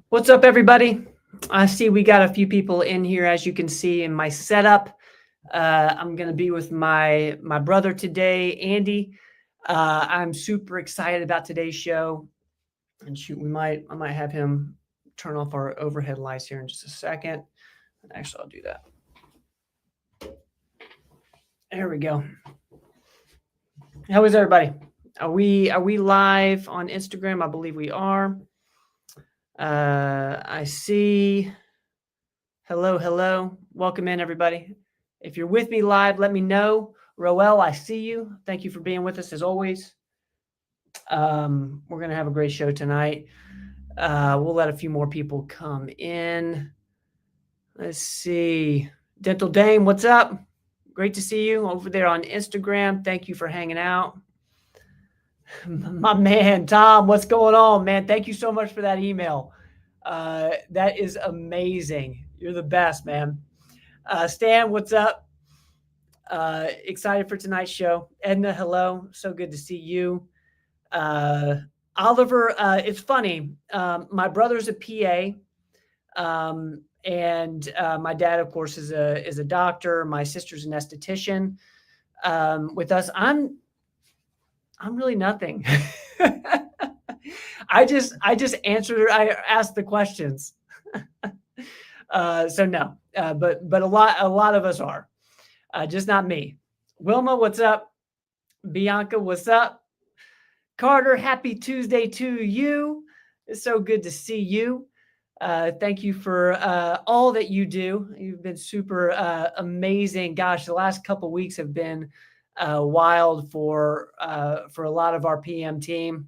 What's up, everybody? I see we got a few people in here, as you can see in my setup. I'm going to be with my brother today, Andy. I'm super excited about today's show. And shoot, I might have him turn off our overhead lights here in just a second. Actually, I'll do that. There we go. How is everybody? Are we live on Instagram? I believe we are. I see. Hello. Welcome in, everybody. If you're with me live, let me know. Roel, I see you. Thank you for being with us as always. We're going to have a great show tonight. We'll let a few more people come in. Let's see. Dental Dame, what's up? Great to see you over there on Instagram. Thank you for hanging out. My man, Tom, what's going on, man? Thank you so much for that email. That is amazing. You're the best, man. Stan, what's up? Excited for tonight's show. Edna, hello. So good to see you. Oliver, it's funny. My brother's a PA, and my dad, of course, is a doctor. My sister's an esthetician. With us, I'm really nothing. I just answered. I asked the questions. So no, but a lot of us are, just not me. Wilma, what's up? Bianca, what's up? Carter, happy Tuesday to you. It's so good to see you. Thank you for all that you do. You've been super amazing. Gosh, the last couple of weeks have been wild for a lot of our PM team.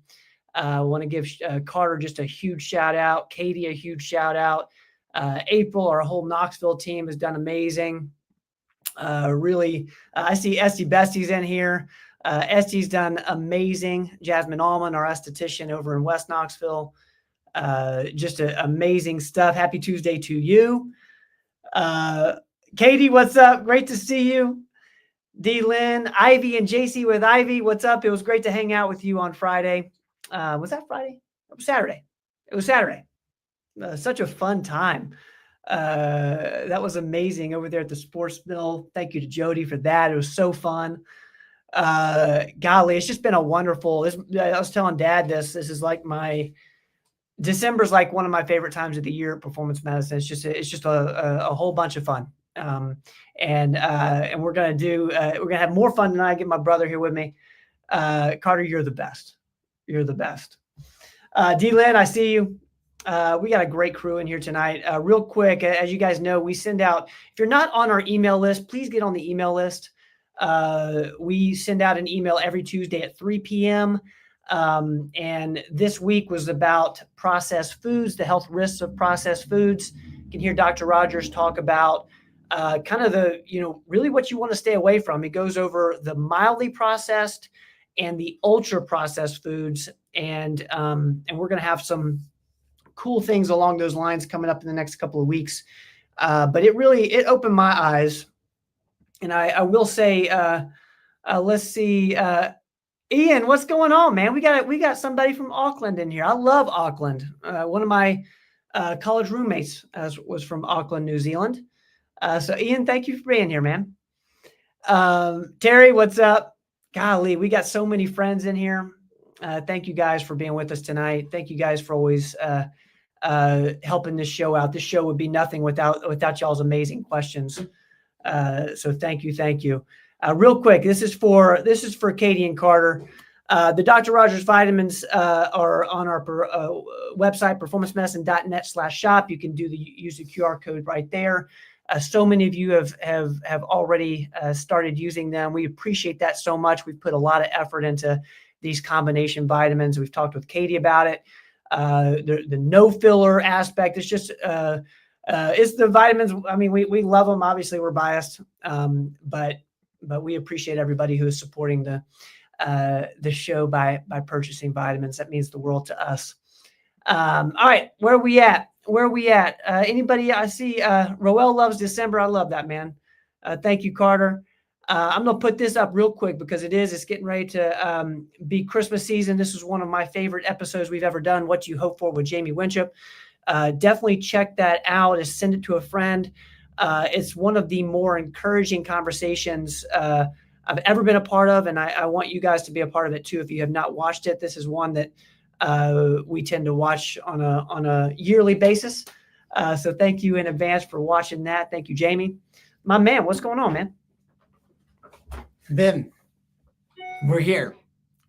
I want to give Carter just a huge shout out. Katie, a huge shout out. April, our whole Knoxville team has done amazing. Really, I see Esty Bestie's in here. Esty's done amazing. Jasmine Allman, our esthetician over in West Knoxville. Just amazing stuff. Happy Tuesday to you. Katie, what's up? Great to see you. D. Lynn, Ivy, and JC with Ivy, what's up? It was great to hang out with you on Friday. Was that Friday? It was Saturday. It was Saturday. Such a fun time. That was amazing over there at the Sports Mill. Thank you to Jody for that. It was so fun. Golly, it's just been a wonderful. I was telling Dad this is like December's like one of my favorite times of the year at Performance Medicine. It's just a whole bunch of fun. And we're gonna have more fun tonight. I get my brother here with me. Carter, you're the best. You're the best. D-Lynn, I see you. We got a great crew in here tonight. Real quick, as you guys know, we send out, if you're not on our email list, please get on the email list. We send out an email every Tuesday at 3 p.m. And this week was about processed foods, the health risks of processed foods. You can hear Dr. Rogers talk about kind of really what you want to stay away from. It goes over the mildly processed and the ultra processed foods. And we're going to have some cool things along those lines coming up in the next couple of weeks. But it opened my eyes. And I will say, let's see, Ian, what's going on, man? We got somebody from Auckland in here. I love Auckland. One of my college roommates was from Auckland, New Zealand. So Ian, thank you for being here, man. Terry, what's up? Golly, we got so many friends in here. Thank you guys for being with us tonight. Thank you guys for always helping this show out. This show would be nothing without y'all's amazing questions. So thank you. Real quick, this is for Katie and Carter. The Dr. Rogers vitamins are on our website, performancemedicine.net/shop. You can use the QR code right there. So many of you have already started using them. We appreciate that so much. We've put a lot of effort into these combination vitamins. We've talked with Katie about it. The no filler aspect. It's just it's the vitamins. I mean, we love them. Obviously, we're biased, but we appreciate everybody who is supporting the show by purchasing vitamins. That means the world to us. All right, where are we at? Anybody? I see Roel loves December. I love that, man. Thank you, Carter. I'm going to put this up real quick because it's getting ready to be Christmas season. This is one of my favorite episodes we've ever done, What You Hope For with Jamie Winship. Definitely check that out. Just send it to a friend. It's one of the more encouraging conversations I've ever been a part of, and I want you guys to be a part of it too. If you have not watched it, this is one that we tend to watch on a yearly basis. So thank you in advance for watching that. Thank you, Jamie. My man, what's going on, man? Ben, we're here.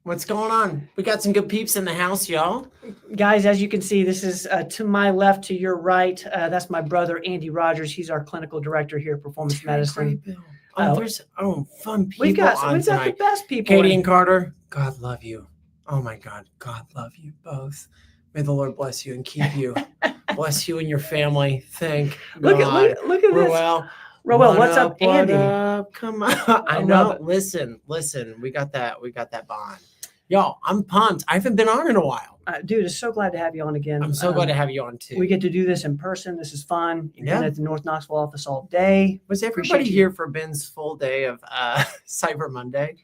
What's going on? We got some good peeps in the house, y'all. Guys, as you can see, this is to my left, to your right. That's my brother, Andy Rogers. He's our clinical director here at Performance Medicine. There's fun people We've got on the tonight. best people. Katie and Carter, God love you. Oh my God, God love you both. May the Lord bless you and keep you. Bless you and your family. Thank Look God. at this. Roel, What's up, Andy? What up? Come on. I know. Listen. We got that bond. Y'all, I'm pumped. I haven't been on in a while. Dude, I'm so glad to have you on again. I'm so glad to have you on too. We get to do this in person. This is fun. You've Yeah. been at the North Knoxville office all day. Was everybody here for Ben's full day of Cyber Monday?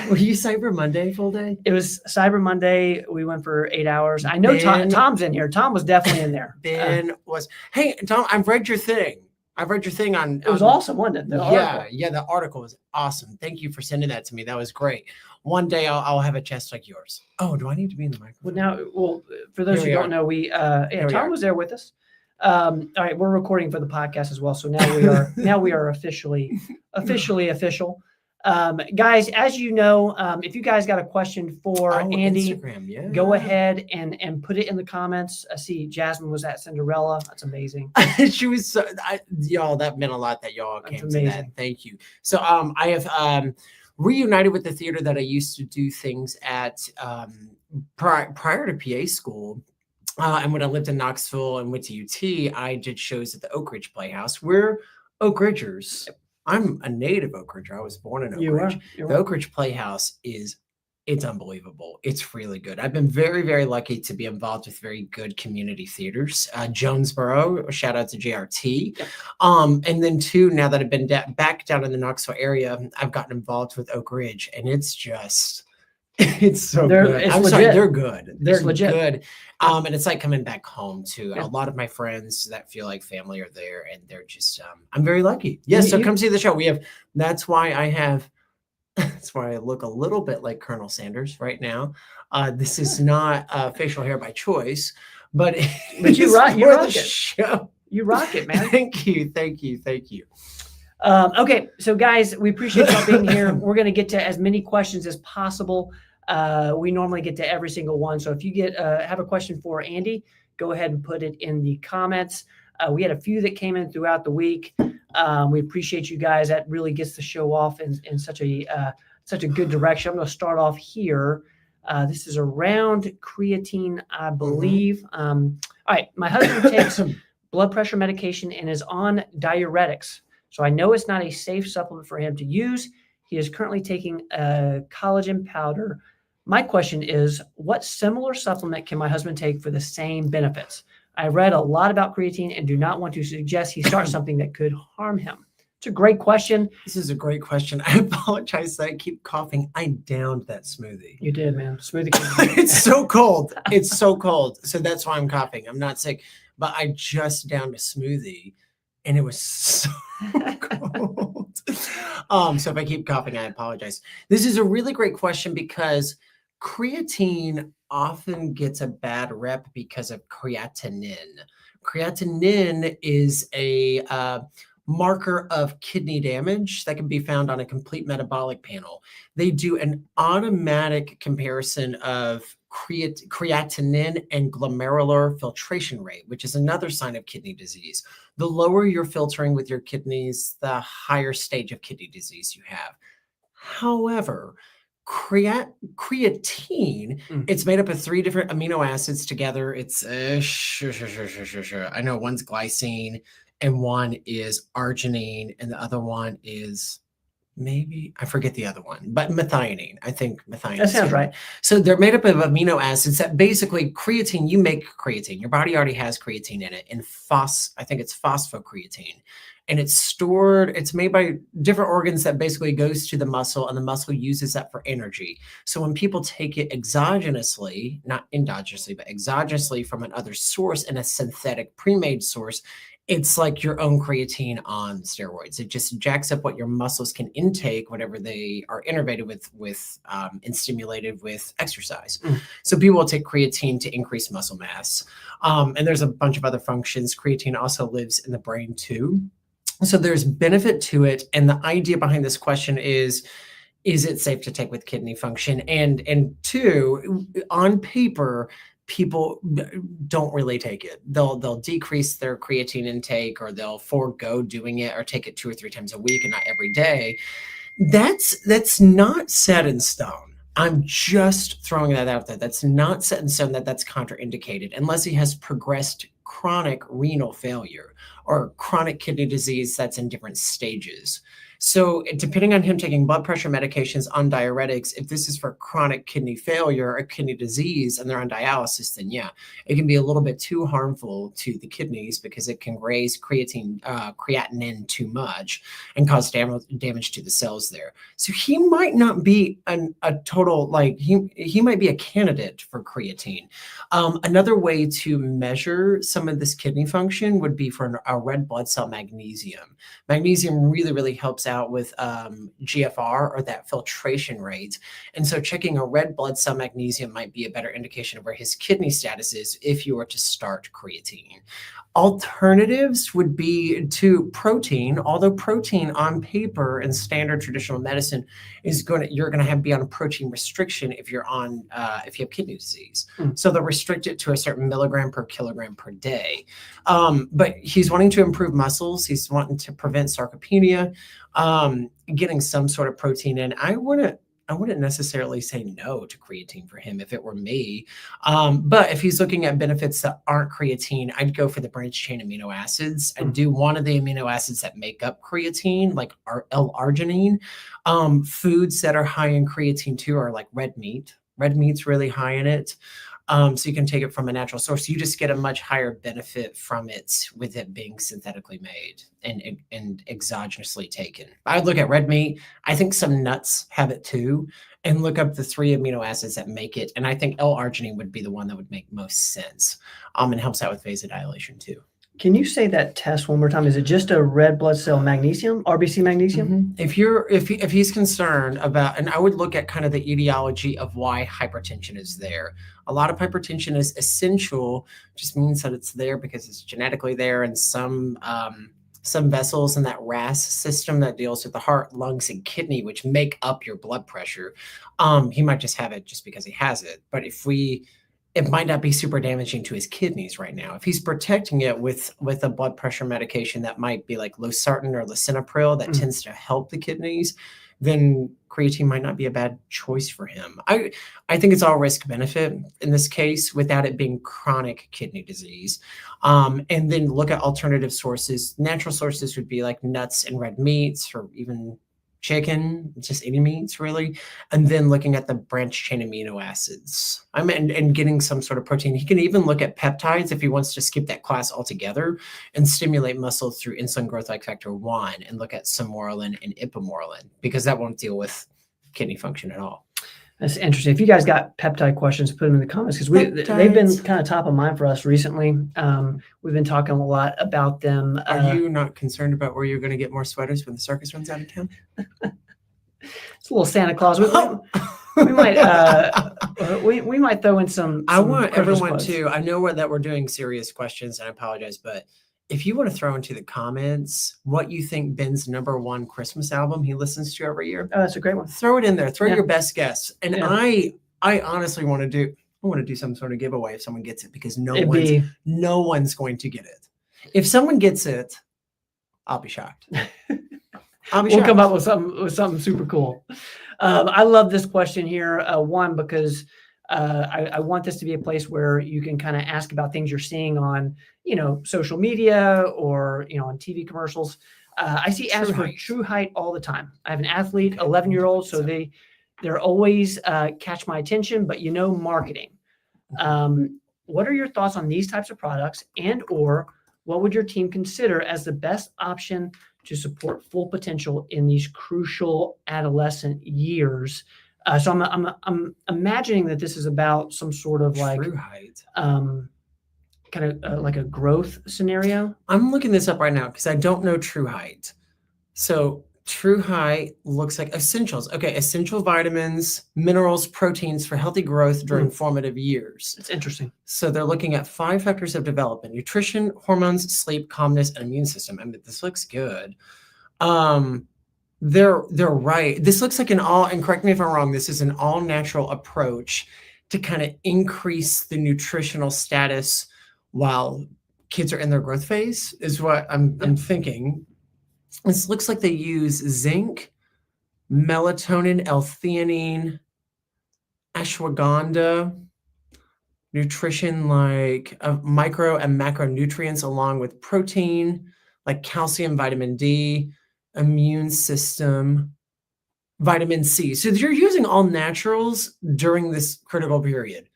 Were you Cyber Monday full day? It was Cyber Monday. We went for 8 hours. I know Tom's in here. Tom was definitely in there. Ben was. Hey, Tom, I've read your thing. On. It was awesome, wasn't it? Yeah. The article was awesome. Thank you for sending that to me. That was great. One day I'll have a chest like yours. Oh, do I need to be in the microphone? Well, for those who don't know, Tom was there with us. All right, we're recording for the podcast as well. So now we are officially official. Guys, as you know, if you guys got a question for Andy, Instagram, go ahead and put it in the comments. I see Jasmine was at Cinderella. That's amazing. She was y'all, that meant a lot that y'all came to that. Thank you. So I have reunited with the theater that I used to do things at prior to PA school. And when I lived in Knoxville and went to UT, I did shows at the Oak Ridge Playhouse. We're Oak Ridgers. I'm a native Oak Ridger. I was born in Oak Ridge. The Oak Ridge Playhouse it's unbelievable. It's really good. I've been very, very lucky to be involved with very good community theaters. Jonesboro, shout out to JRT. And then too, now that I've been back down in the Knoxville area, I've gotten involved with Oak Ridge, and it's so good. I'm sorry, they're good. They're good. And it's like coming back home to a lot of my friends that feel like family are there, and they're just, I'm very lucky. Yes. So come see the show. That's why I look a little bit like Colonel Sanders right now. This is not facial hair by choice, but you rock it. Show. You rock it, man. Thank you. Okay, so guys, we appreciate y'all being here. We're going to get to as many questions as possible. We normally get to every single one. So if you have a question for Andy, go ahead and put it in the comments. We had a few that came in throughout the week. We appreciate you guys. That really gets the show off in such a good direction. I'm going to start off here. This is around creatine, I believe. All right, my husband takes blood pressure medication and is on diuretics. So I know it's not a safe supplement for him to use. He is currently taking a collagen powder. My question is, what similar supplement can my husband take for the same benefits? I read a lot about creatine and do not want to suggest he start something that could harm him. It's a great question. This is a great question. I apologize that I keep coughing. I downed that smoothie. You did, man. Smoothie. It's so cold. It's so cold. So that's why I'm coughing. I'm not sick, but I just downed a smoothie and it was so cold. So if I keep coughing, I apologize. This is a really great question because creatine often gets a bad rep because of creatinine. Creatinine is a marker of kidney damage that can be found on a complete metabolic panel. They do an automatic comparison of creatinine and glomerular filtration rate, which is another sign of kidney disease. The lower you're filtering with your kidneys, the higher stage of kidney disease you have. However, creatine, it's made up of 3 different amino acids together. It's I know one's glycine and one is arginine and the other one is maybe, I forget the other one, but methionine. I think methionine. That sounds right. So they're made up of amino acids that basically creatine, you make creatine. Your body already has creatine in it, and I think it's phosphocreatine. and it's stored. It's made by different organs that basically goes to the muscle, and the muscle uses that for energy. So when people take it exogenously, not endogenously, but exogenously from another source in a synthetic pre-made source, it's like your own creatine on steroids. It just jacks up what your muscles can intake, whatever they are innervated with and stimulated with exercise. So people will take creatine to increase muscle mass. And there's a bunch of other functions. Creatine also lives in the brain too. So there's benefit to it. And the idea behind this question is it safe to take with kidney function? And two, on paper, people don't really take it. They'll decrease their creatine intake, or they'll forego doing it, or take it 2 or 3 times a week and not every day. That's not set in stone. I'm just throwing that out there. That's not set in stone, that's contraindicated unless he has progressed chronic renal failure or chronic kidney disease that's in different stages. So depending on him taking blood pressure medications, on diuretics, if this is for chronic kidney failure or kidney disease and they're on dialysis, then yeah, it can be a little bit too harmful to the kidneys because it can raise creatinine too much and cause damage to the cells there. So he might not be a total, like he might be a candidate for creatine. Another way to measure some of this kidney function would be for a red blood cell magnesium. Magnesium really helps out with GFR, or that filtration rate. And so checking a red blood cell magnesium might be a better indication of where his kidney status is if you were to start creatine. Alternatives would be to protein, although protein on paper in standard traditional medicine is you're going to be on a protein restriction if you're on if you have kidney disease. So they'll restrict it to a certain milligram per kilogram per day. But he's wanting to improve muscles. He's wanting to prevent sarcopenia, getting some sort of protein in. I wouldn't necessarily say no to creatine for him if it were me. But if he's looking at benefits that aren't creatine, I'd go for the branched chain amino acids and do one of the amino acids that make up creatine, like L-arginine. Foods that are high in creatine too are like red meat. Red meat's really high in it. So you can take it from a natural source. You just get a much higher benefit from it with it being synthetically made and exogenously taken. I would look at red meat. I think some nuts have it too, and look up the 3 amino acids that make it. And I think L-arginine would be the one that would make most sense. And helps out with vasodilation too. Can you say that test one more time? Is it just a red blood cell magnesium, RBC magnesium? If he's concerned about, and I would look at kind of the etiology of why hypertension is there. A lot of hypertension is essential, just means that it's there because it's genetically there, and some vessels in that RAS system that deals with the heart, lungs, and kidney, which make up your blood pressure. He might just have it just because he has it. But it might not be super damaging to his kidneys right now. If he's protecting it with a blood pressure medication that might be like losartan or lisinopril that tends to help the kidneys, then creatine might not be a bad choice for him. I think it's all risk benefit in this case without it being chronic kidney disease. And then look at alternative sources. Natural sources would be like nuts and red meats, or even chicken, just any meats really. And then looking at the branched chain amino acids. And getting some sort of protein. He can even look at peptides if he wants to skip that class altogether and stimulate muscle through insulin growth like factor 1 and look at samorelin and ipamorelin, because that won't deal with kidney function at all. That's interesting. If you guys got peptide questions, put them in the comments, because they've been kind of top of mind for us recently. We've been talking a lot about them. Are you not concerned about where you're going to get more sweaters when the circus runs out of town? It's a little Santa Claus. We might throw in some. I want Christmas everyone quotes. to. I know that we're doing serious questions, and I apologize, but if you want to throw into the comments what you think Ben's #1 Christmas album he listens to every year, Oh, that's a great one. throw it in there. Throw your best guess. And Yeah. I honestly want to do some sort of giveaway if someone gets it, because no one's going to get it. If someone gets it, I'll be shocked. We'll come up with something super cool. I love this question here. One, because I want this to be a place where you can kind of ask about things you're seeing on, social media or, on TV commercials. I see ads for True Height all the time. I have an athlete, 11-year-old, so they're always catch my attention, but marketing. What are your thoughts on these types of products, and or what would your team consider as the best option to support full potential in these crucial adolescent years? So I'm imagining that this is about some sort of like True height. kind of like a growth scenario. I'm looking this up right now because I don't know true height. So true height looks like essentials. Okay, essential vitamins, minerals, proteins for healthy growth during formative years. It's interesting. So they're looking at 5 factors of development: nutrition, hormones, sleep, calmness, and immune system. I mean, this looks good. They're right. This looks like and correct me if I'm wrong, this is an all natural approach to kind of increase the nutritional status while kids are in their growth phase, is what I'm thinking. This looks like they use zinc, melatonin, L-theanine, ashwagandha, nutrition like micro and macronutrients, along with protein like calcium, vitamin D, immune system, vitamin C. So you're using all naturals during this critical period.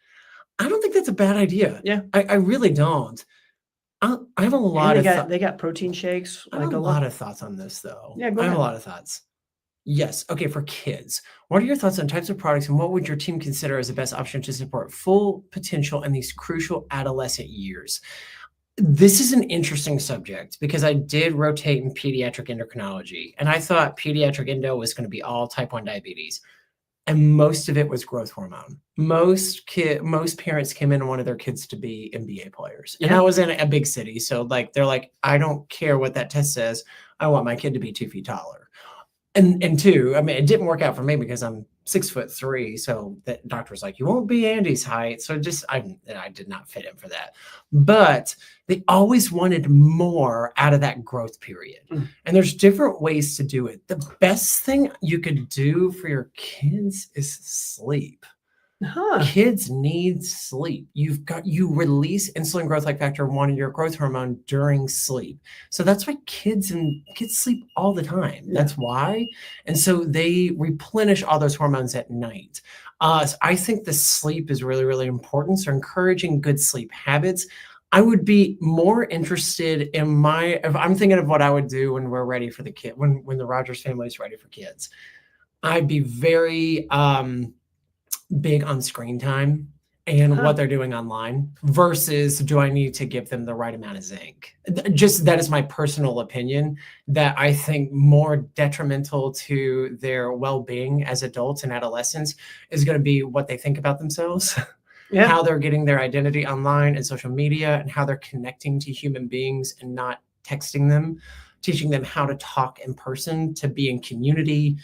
I don't think that's a bad idea. Yeah. I really don't. I have a lot And they got protein shakes. I have a lot of thoughts on this, though. Yeah, go I have ahead. a lot of thoughts. Yes. Okay, for kids, what are your thoughts on types of products, and what would your team consider as the best option to support full potential in these crucial adolescent years? This is an interesting subject because I did rotate in pediatric endocrinology, and I thought pediatric endo was going to be all type 1 diabetes. And most of it was growth hormone. Most parents came in and wanted their kids to be NBA players. And Yeah. I was in a big city. So like, they're like, I don't care what that test says. I want my kid to be 2 feet taller. And two, I mean, it didn't work out for me because I'm 6'3". So that doctor was like, you won't be Andy's height. So I did not fit in for that. But they always wanted more out of that growth period. And there's different ways to do it. The best thing you could do for your kids is sleep. Huh. Kids need sleep. You release insulin growth factor 1 in your growth hormone during sleep. So that's why kids sleep all the time. Yeah. That's why. And so they replenish all those hormones at night. So I think the sleep is really, really important. So encouraging good sleep habits. I would be more interested if I'm thinking of what I would do when we're ready for the kid, when the Rogers family is ready for kids. I'd be very big on screen time and what they're doing online versus do I need to give them the right amount of zinc? Just that is my personal opinion, that I think more detrimental to their well-being as adults and adolescents is going to be what they think about themselves. Yeah. How they're getting their identity online and social media, and how they're connecting to human beings and not texting them, teaching them how to talk in person, to be in community.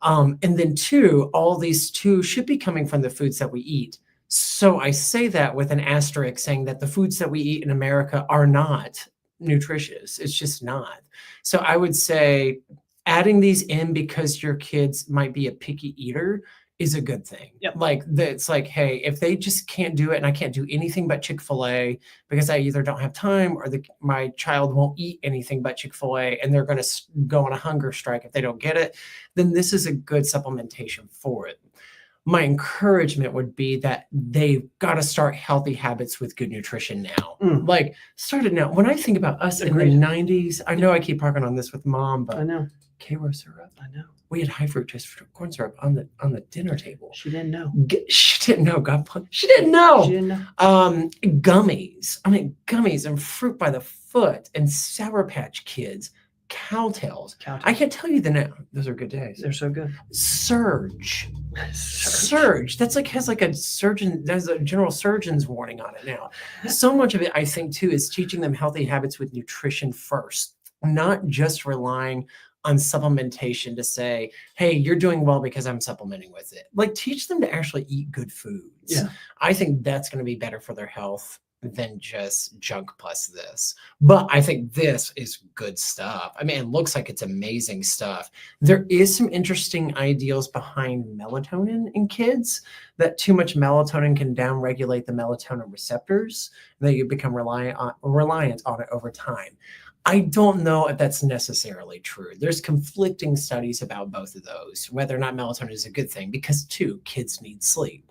And then 2, all these should be coming from the foods that we eat. So I say that with an asterisk, saying that the foods that we eat in America are not nutritious. It's just not. So I would say adding these in because your kids might be a picky eater is a good thing. Yep. It's like, hey, if they just can't do it and I can't do anything but Chick-fil-A because I either don't have time or my child won't eat anything but Chick-fil-A and they're going to go on a hunger strike if they don't get it, then this is a good supplementation for it. My encouragement would be that they've got to start healthy habits with good nutrition now. Like, start it now. When I think about us in the 90s, I know I keep harping on this with Mom, but I know. Karo syrup. I know. We had high fructose corn syrup on the dinner table. She didn't know. She didn't know. She didn't know. She didn't know. Gummies. I mean, gummies and fruit by the foot and Sour Patch Kids, Cowtails. I can't tell you the name. Those are good days. They're so good. Surge. That's has like a surgeon. There's a general surgeon's warning on it now. So much of it, I think, too, is teaching them healthy habits with nutrition first, not just relying on supplementation to say, hey, you're doing well because I'm supplementing with it. Like, teach them to actually eat good foods. Yeah. I think that's going to be better for their health than just junk plus this. But I think this is good stuff. I mean, it looks like it's amazing stuff. There is some interesting ideals behind melatonin in kids, that too much melatonin can downregulate the melatonin receptors, and that you become reliant on it over time. I don't know if that's necessarily true. There's conflicting studies about both of those, whether or not melatonin is a good thing, because 2, kids need sleep.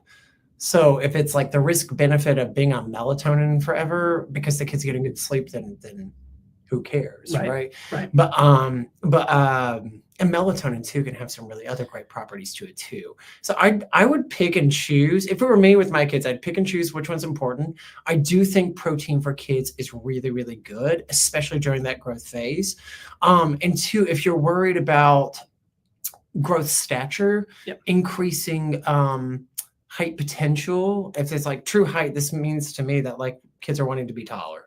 So if it's like the risk benefit of being on melatonin forever because the kid's getting good sleep, then who cares, Right, right? right. And melatonin too can have some really other great properties to it too. So I would pick and choose. If it were me with my kids, I'd pick and choose which one's important. I do think protein for kids is really, really good, especially during that growth phase. And two, if you're worried about growth stature, Yep. increasing height potential, if it's like true height, this means to me that like kids are wanting to be taller.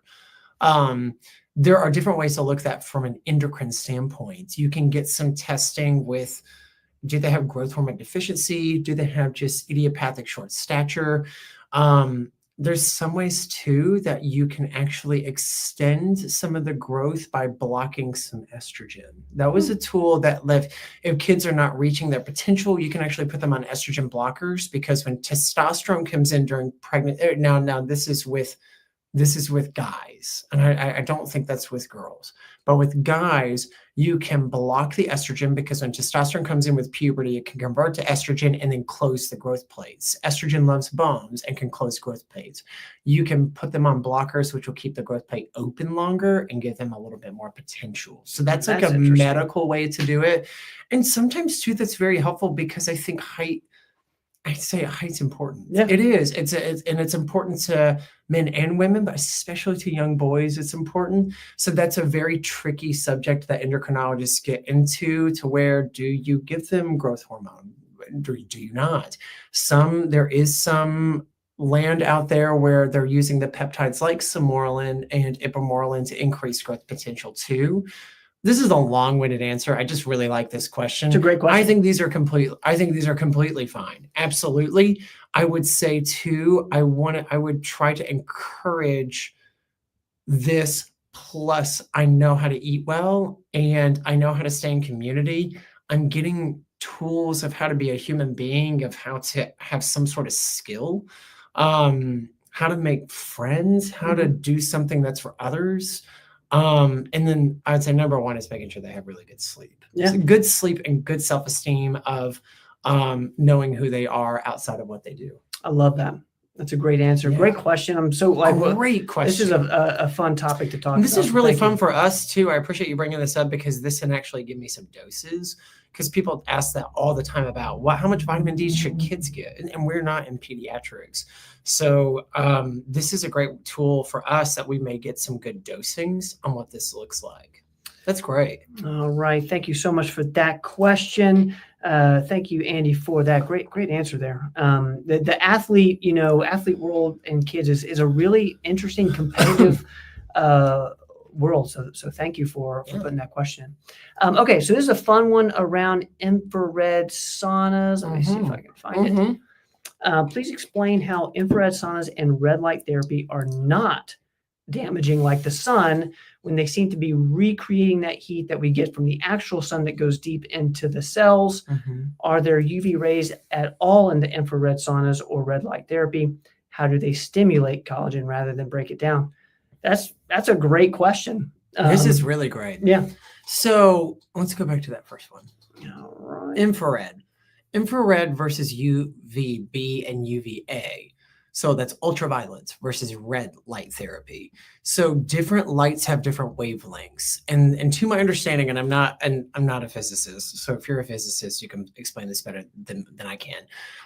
There are different ways to look at that from an endocrine standpoint. You can get some testing with, do they have growth hormone deficiency? Do they have just idiopathic short stature? There's some ways too that you can actually extend some of the growth by blocking some estrogen. That was a tool that if kids are not reaching their potential, you can actually put them on estrogen blockers, because when testosterone comes in during pregnancy, now this is with guys, and I don't think that's with girls, but with guys, you can block the estrogen, because when testosterone comes in with puberty, it can convert to estrogen and then close the growth plates. Estrogen loves bones and can close growth plates. You can put them on blockers, which will keep the growth plate open longer and give them a little bit more potential. So that's like a medical way to do it. And sometimes too, that's very helpful, because I think I'd say height's important. Yeah. It is. It's important to men and women, but especially to young boys, it's important. So that's a very tricky subject that endocrinologists get into, to where do you give them growth hormone? Do you not? There is some land out there where they're using the peptides like Sermorelin and Ipamorelin to increase growth potential too. This is a long-winded answer. I just really like this question. It's a great question. I think these are completely fine. Absolutely. I would say too, I would try to encourage this, plus I know how to eat well and I know how to stay in community. I'm getting tools of how to be a human being, of how to have some sort of skill, how to make friends, how to do something that's for others. And then I would say number one is making sure they have really good sleep. Yeah. So good sleep and good self-esteem of knowing who they are outside of what they do. I love that. That's a great answer. Yeah. Great question. I'm so like, great question. This is a fun topic to talk about. This is really fun for us too. I appreciate you bringing this up, because this can actually give me some doses, because people ask that all the time about how much vitamin D should kids get? And we're not in pediatrics. So this is a great tool for us that we may get some good dosings on what this looks like. That's great. All right. Thank you so much for that question. Thank you, Andy, for that great answer there. The athlete world and kids is a really interesting, competitive world. So thank you for putting that question. Okay, so this is a fun one around infrared saunas. Let me see if I can find it. Please explain how infrared saunas and red light therapy are not damaging like the sun, when they seem to be recreating that heat that we get from the actual sun that goes deep into the cells. Are there UV rays at all in the infrared saunas or red light therapy? How do they stimulate collagen rather than break it down? That's a great question. This is really great. Yeah. So let's go back to that first one. All right. Infrared versus UVB and UVA. So that's ultraviolet versus red light therapy. So different lights have different wavelengths. And to my understanding, and I'm not a physicist, so if you're a physicist, you can explain this better than I can.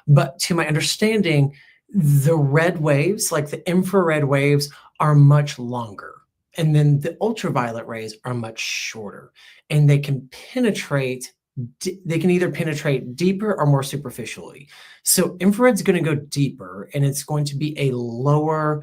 But to my understanding, the red waves, like the infrared waves, are much longer. And then the ultraviolet rays are much shorter. And they can either penetrate deeper or more superficially. So infrared's going to go deeper, and it's going to be a lower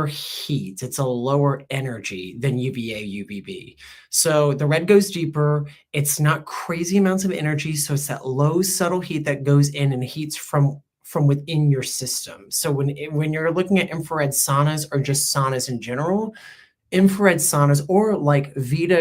heat. It's a lower energy than UVA, UVB. So the red goes deeper. It's not crazy amounts of energy. So it's that low, subtle heat that goes in and heats from within your system. So when you're looking at infrared saunas, or just saunas in general, infrared saunas, or like Vita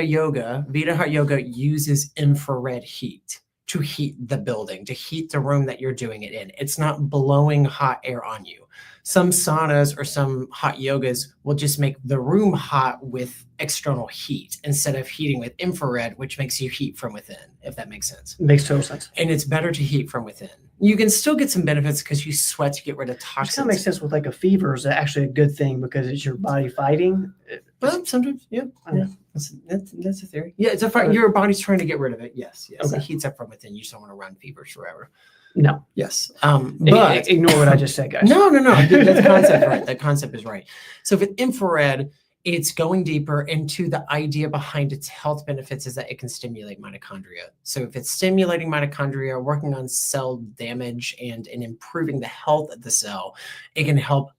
Hot Yoga uses infrared heat to heat the building, to heat the room that you're doing it in. It's not blowing hot air on you. Some saunas or some hot yogas will just make the room hot with external heat instead of heating with infrared, which makes you heat from within, if that makes sense. It makes total sense. And it's better to heat from within. You can still get some benefits because you sweat to get rid of toxins. Which kind of makes sense with like a fever is actually a good thing, because it's your body fighting. Well, sometimes, yeah. Yeah. That's a theory. Yeah, it's your body's trying to get rid of it. Yes, yes. Okay. It heats up from within. You just don't want to run fevers forever. No. Yes. But Ignore what I just said, guys. no. That concept right. That concept is right. So with infrared, it's going deeper into the idea behind its health benefits is that it can stimulate mitochondria. So if it's stimulating mitochondria, working on cell damage and improving the health of the cell, it can help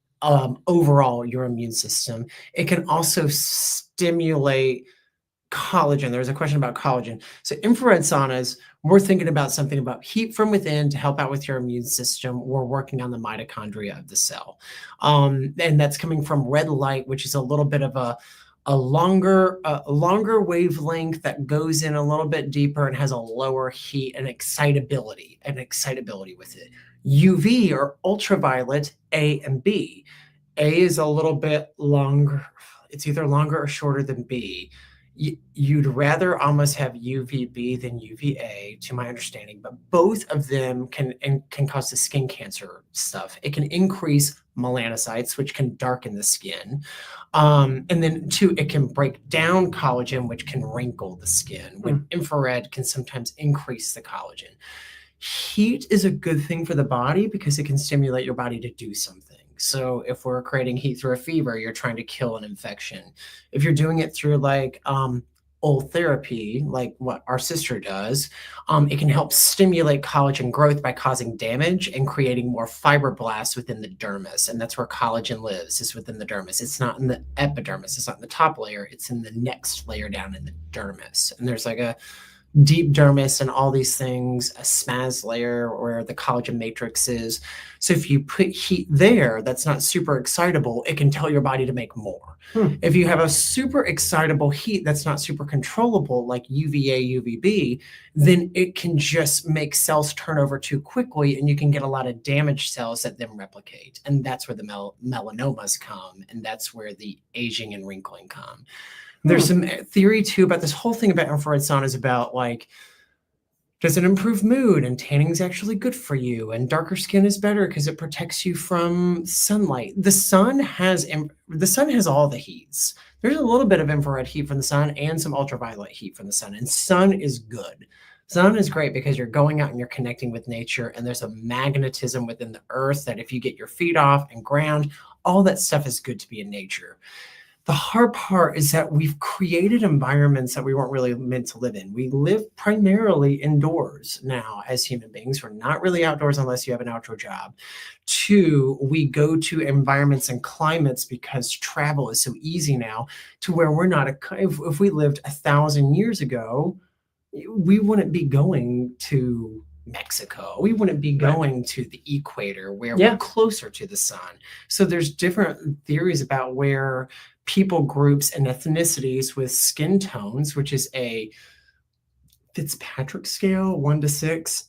overall your immune system. It can also stimulate collagen. There was a question about collagen. So infrared saunas, we're thinking about something about heat from within to help out with your immune system. We're working on the mitochondria of the cell. And that's coming from red light, which is a little bit of a longer wavelength that goes in a little bit deeper and has a lower heat and excitability with it. UV or ultraviolet A and B. A is a little bit longer. It's either longer or shorter than B. You'd rather almost have UVB than UVA, to my understanding, but both of them can cause the skin cancer stuff. It can increase melanocytes, which can darken the skin. And then two, it can break down collagen, which can wrinkle the skin. When infrared can sometimes increase the collagen. Heat is a good thing for the body because it can stimulate your body to do something. So if we're creating heat through a fever, you're trying to kill an infection. If you're doing it through like old therapy, like what our sister does, it can help stimulate collagen growth by causing damage and creating more fibroblasts within the dermis. And that's where collagen lives, is within the dermis. It's not in the epidermis. It's not in the top layer. It's in the next layer down in the dermis. And there's like a deep dermis and all these things, a SMAS layer where the collagen matrix is. So if you put heat there that's not super excitable, it can tell your body to make more. If you have a super excitable heat that's not super controllable, like UVA, UVB, then it can just make cells turn over too quickly and you can get a lot of damaged cells that then replicate. And that's where the melanomas come, and that's where the aging and wrinkling come. There's some theory too about this whole thing about infrared saunas about like, does it improve mood? And tanning is actually good for you. And darker skin is better because it protects you from sunlight. The sun has all the heats. There's a little bit of infrared heat from the sun and some ultraviolet heat from the sun. And sun is good. Sun is great because you're going out and you're connecting with nature. And there's a magnetism within the earth that if you get your feet off and ground, all that stuff is good to be in nature. The hard part is that we've created environments that we weren't really meant to live in. We live primarily indoors now as human beings. We're not really outdoors unless you have an outdoor job. Two, we go to environments and climates because travel is so easy now to where we're not, if we lived 1,000 years ago, we wouldn't be going to Mexico. We wouldn't be going to the equator where we're closer to the sun. So there's different theories about where people groups and ethnicities with skin tones, which is a Fitzpatrick scale, 1 to 6,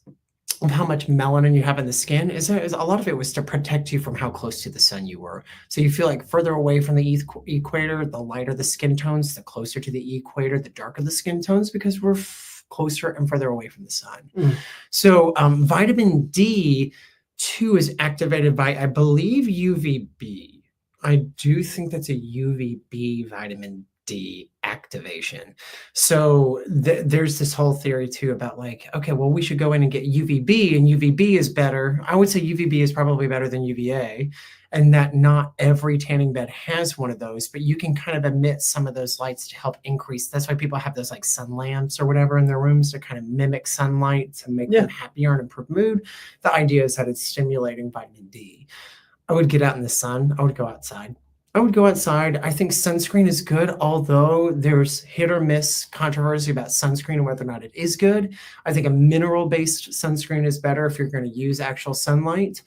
of how much melanin you have in the skin. Is a lot of it was to protect you from how close to the sun you were. So you feel like further away from the equator, the lighter the skin tones, the closer to the equator, the darker the skin tones, because we're closer and further away from the sun. So vitamin D2 is activated by, I believe, UVB. I do think that's a UVB vitamin D activation. So there's this whole theory too about like, okay, well, we should go in and get UVB, and UVB is better. I would say UVB is probably better than UVA, and that not every tanning bed has one of those, but you can kind of emit some of those lights to help increase. That's why people have those like sun lamps or whatever in their rooms to kind of mimic sunlight to make them happier and improve mood. The idea is that it's stimulating vitamin D. I would get out in the sun. I would go outside. I think sunscreen is good, although there's hit or miss controversy about sunscreen and whether or not it is good. I think a mineral-based sunscreen is better if you're going to use actual sunlight.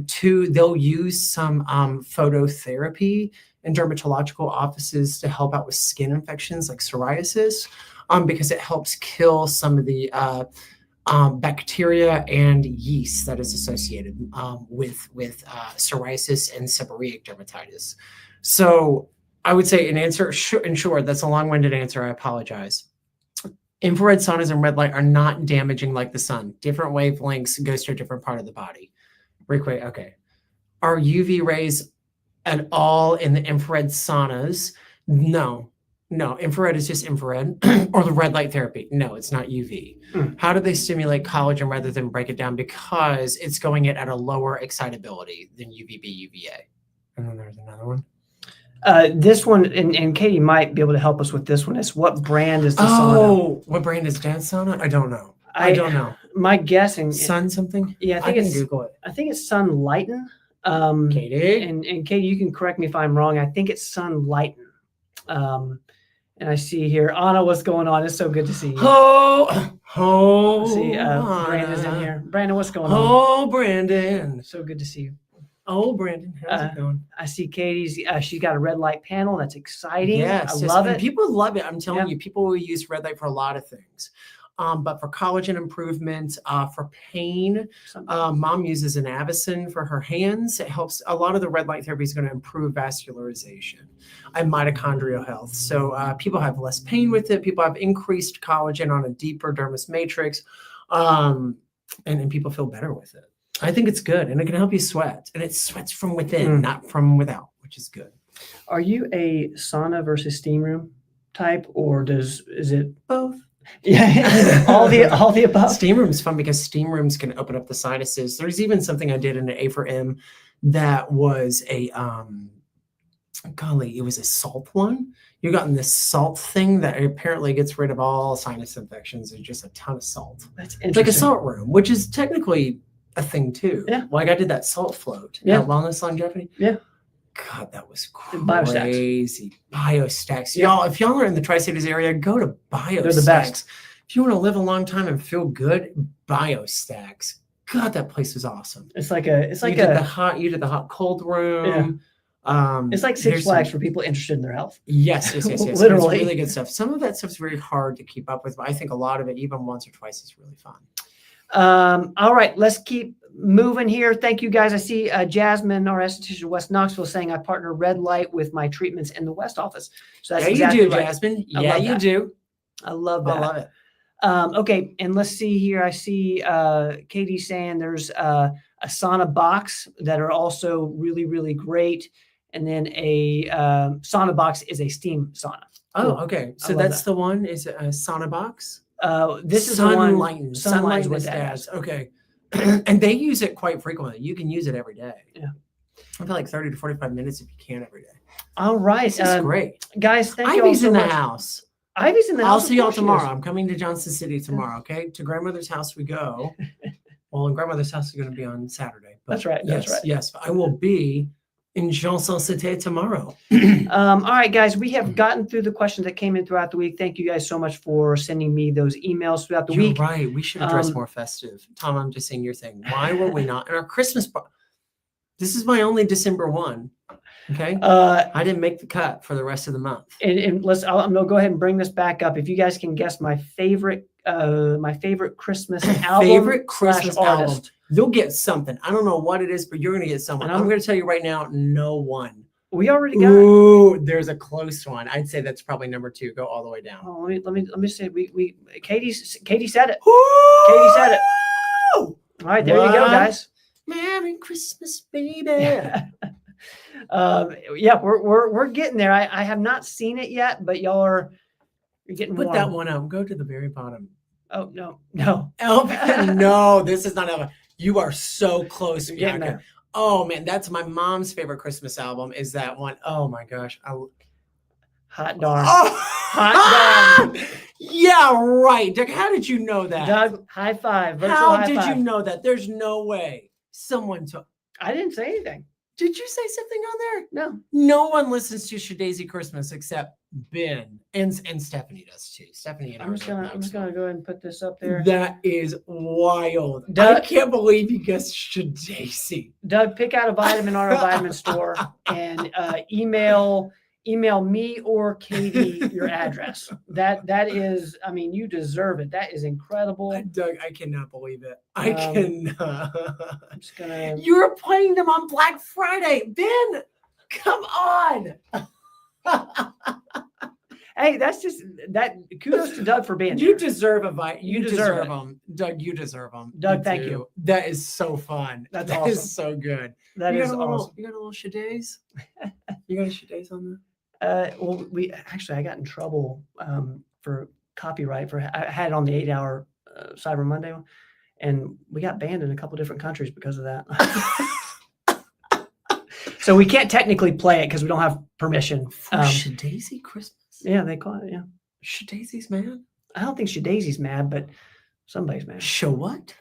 Two, they'll use some phototherapy in dermatological offices to help out with skin infections like psoriasis, because it helps kill some of the bacteria and yeast that is associated with psoriasis and seborrheic dermatitis. So I would say in short, that's a long-winded answer. I apologize. Infrared saunas and red light are not damaging like the sun. Different wavelengths goes to a different part of the body. Okay. Are UV rays at all in the infrared saunas No, no. Infrared is just infrared or the red light therapy. No, it's not UV. Mm. How do they stimulate collagen rather than break it down? Because it's going in at a lower excitability than UVB, UVA. And then there's another one. This one, and Katie might be able to help us with this one. Is what brand is the sauna? Oh, what brand is Dad Sauna? I don't know. I don't know. My guessing, Sun something? yeah, I can Google it. I think it's Sunlighten. Katie? And Katie, you can correct me if I'm wrong. I think it's Sunlighten. And I see here, Anna, what's going on? It's so good to see you. See, Brandon's in here. Brandon, what's going on? Oh, Brandon. So good to see you. Oh, Brandon, how's it going? I see Katie's. She's got a red light panel. That's exciting. Yes, I love and it. people love it. I'm telling Yeah. you, people will use red light for a lot of things. But for collagen improvement, for pain, Mom uses an Avicin for her hands. It helps. A lot of the red light therapy is going to improve vascularization and mitochondrial health. So people have less pain with it. People have increased collagen on a deeper dermis matrix, and people feel better with it. I think it's good, and it can help you sweat, and it sweats from within, not from without, which is good. Are you a sauna versus steam room type, or is it Both? Yeah, all the above. Steam room's fun because steam rooms can open up the sinuses. There's even something I did in an A4M that was a it was a salt one. You gotten this salt thing that apparently gets rid of all sinus infections. There's just a ton of salt. That's It's like a interesting. salt room, which is technically a thing too. Yeah. Like I did that salt float. Yeah. Wellness longevity. Yeah. God, that was Biostacks. crazy. Biostacks. Yeah. Y'all, if y'all are in the Tri-Cities area, go to Biostacks. They're the best. If you want to live a long time and feel good, Biostacks. God, that place was awesome. It's like You did the hot cold room. it's like Six there's Flags some- for people interested in their health. Yes. Literally. It's really good stuff. Some of that stuff's very hard to keep up with, but I think a lot of it, even once or twice, is really fun. All right, let's keep moving here. Thank you guys. I see Jasmine, our esthetician West Knoxville, saying I partner red light with my treatments in the West office. So that's Yeah, exactly you do, right. Jasmine. I Yeah, love you that. do. I love I that. love it. Okay, and let's see here. I see Katie saying there's a sauna box that are also really, really great. And then a sauna box is a steam sauna. Oh, Cool. okay. I So love that's the one. Is it a sauna box? This is the one. Sunlighten. Sunlighten Sunlighten with is Dad's. Dad's. Okay. And they use it quite frequently. You can use it every day. Yeah. I feel like 30 to 45 minutes if you can every day. All right, This is great. guys. Thank you all Ivy's so in the much. house. Ivy's in the I'll house. see Of y'all course she is. tomorrow. I'm coming to Johnson City tomorrow. Okay. To grandmother's house we go. Well, and grandmother's house is going to be on Saturday. But That's right, Yes. that's right. Yes. But I will be in Johnson City tomorrow. All right, guys, we have gotten through the questions that came in throughout the week. Thank you guys so much for sending me those emails throughout the You're week. right. We should dress Um, more festive. Tom, I'm just saying your thing. Why were we not in our Christmas party? This is my only December one. Okay. I didn't make the cut for the rest of the month. And I'm gonna go ahead and bring this back up. If you guys can guess my favorite Christmas album, Favorite Christmas / artist. album. You'll get something. I don't know what it is, but you're going to get someone. And I'm going to tell you right now, no one. We already got. Ooh, there's a close one. I'd say that's probably number 2. Go all the way down. Oh, let me say Katie said it. Ooh! Katie said it. All right, there you go, What? guys. Merry Christmas, baby. Yeah, we're getting there. I have not seen it yet, but you're getting Put warm. that one up. Go to the very bottom. Oh no. Elvis. No, this is not Elvis. You are so close, You're getting Bianca. there. Oh man, that's my mom's favorite Christmas album. Is that one? Oh my gosh. Hot darn. Oh, Hot darn. Yeah, right. Doug, how did you know that? Doug, high five. Virtual How high did five. you know that? There's no way someone took. I didn't say anything. Did you say something on there? No. No one listens to Shadazy Christmas except Ben and Stephanie does too. Stephanie and I'm just gonna go ahead and put this up there. That is wild. Doug- I can't believe you guessed Shadazy. Doug, pick out a vitamin on our vitamin store and email me or Katie your address. That is, I mean, you deserve it. That is incredible. Doug, I cannot believe it. I cannot. I'm just gonna. You were playing them on Black Friday. Ben, come on. Hey, that's just that. Kudos to Doug for being You here. deserve a bite. You You deserve deserve it. them. Doug, you deserve them. Doug, thank you. That is so fun. That's That awesome. is so good. That you is got a little, awesome. You got a little Shadays? You got a Shadays on there? Well, I got in trouble for copyright for I had it on the 8-hour Cyber Monday, and we got banned in a couple different countries because of that. So we can't technically play it because we don't have permission. For Shadazy Christmas? Yeah, they call it. Yeah, Shadazy's mad? I don't think Shadazy's mad, but somebody's mad. Show what?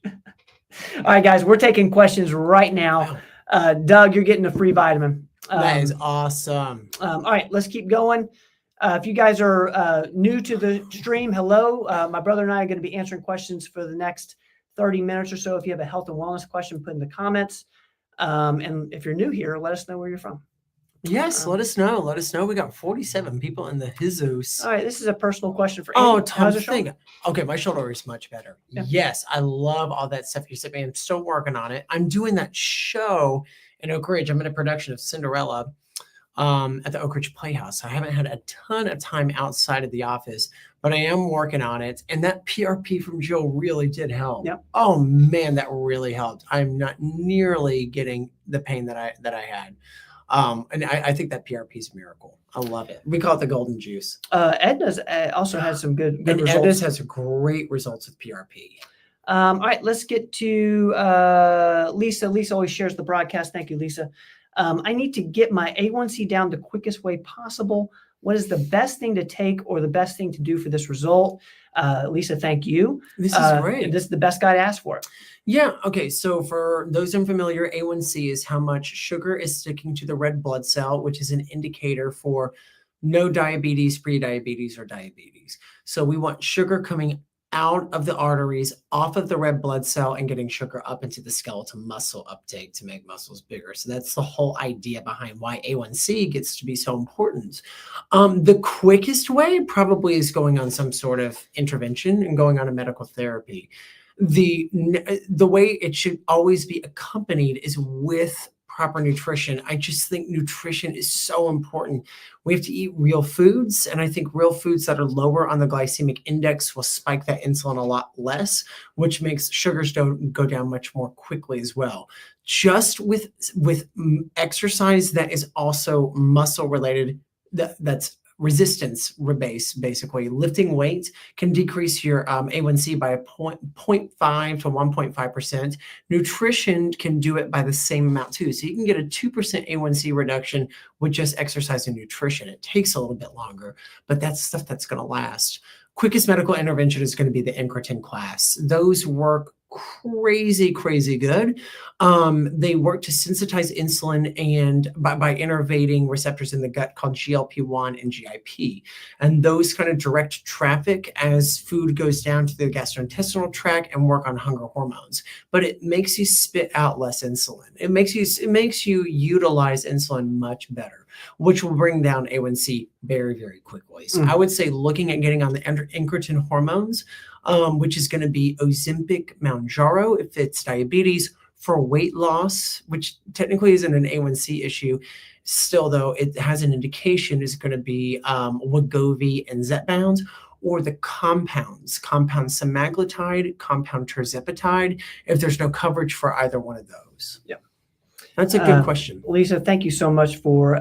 All right, guys, we're taking questions right now. Wow. Doug, you're getting a free vitamin. That is awesome. All right, let's keep going. If you guys are new to the stream, hello. My brother and I are going to be answering questions for the next 30 minutes or so. If you have a health and wellness question, put in the comments. And if you're new here, let us know where you're from. Yes, let us know. Let us know. We got 47 people in the Jesus. All right, this is a personal question for Andy. Oh, Tom, how's your shoulder? Okay, my shoulder is much better. Yeah. Yes, I love all that stuff you sent me. I'm still working on it. I'm doing that show in Oak Ridge. I'm in a production of Cinderella at the Oak Ridge Playhouse. I haven't had a ton of time outside of the office, but I am working on it. And that PRP from Joe really did help. Yep. Oh man, that really helped. I'm not nearly getting the pain that I had. And I think that PRP is a miracle. I love it. We call it the golden juice. Edna's also has some good And results. Edna's has great results with PRP. All right, let's get to Lisa. Lisa always shares the broadcast. Thank you, Lisa. I need to get my A1C down the quickest way possible. What is the best thing to take or the best thing to do for this result? Lisa, thank you. This is great. This is the best guy to ask for it. Yeah. Okay. So for those unfamiliar, A1C is how much sugar is sticking to the red blood cell, which is an indicator for no diabetes, pre-diabetes, or diabetes. So we want sugar coming out of the arteries, off of the red blood cell, and getting sugar up into the skeletal muscle uptake to make muscles bigger. So that's the whole idea behind why A1C gets to be so important. The quickest way probably is going on some sort of intervention and going on a medical therapy. The way it should always be accompanied is with proper nutrition. I just think nutrition is so important. We have to eat real foods, and I think real foods that are lower on the glycemic index will spike that insulin a lot less, which makes sugars don't go down much more quickly as well. Just with exercise that is also muscle related, that's resistance based, basically lifting weights can decrease your A1C by 0.5 to 1.5%. Nutrition can do it by the same amount too. So you can get a 2% A1C reduction with just exercise and nutrition. It takes a little bit longer, but that's stuff that's going to last. Quickest medical intervention is going to be the incretin class. Those work crazy good. They work to sensitize insulin and by innervating receptors in the gut called GLP-1 and GIP. And those kind of direct traffic as food goes down to the gastrointestinal tract and work on hunger hormones. But it makes you spit out less insulin. It makes you utilize insulin much better, which will bring down A1C very quickly. So I would say looking at getting on the incretin hormones, which is going to be Ozempic, Mounjaro if it's diabetes. For weight loss, which technically isn't an A1C issue, still though it has an indication, is going to be Wegovy and Zepbound, or the compound semaglutide, compound tirzepatide, if there's no coverage for either one of those. Yep. That's a good question. Lisa, thank you so much for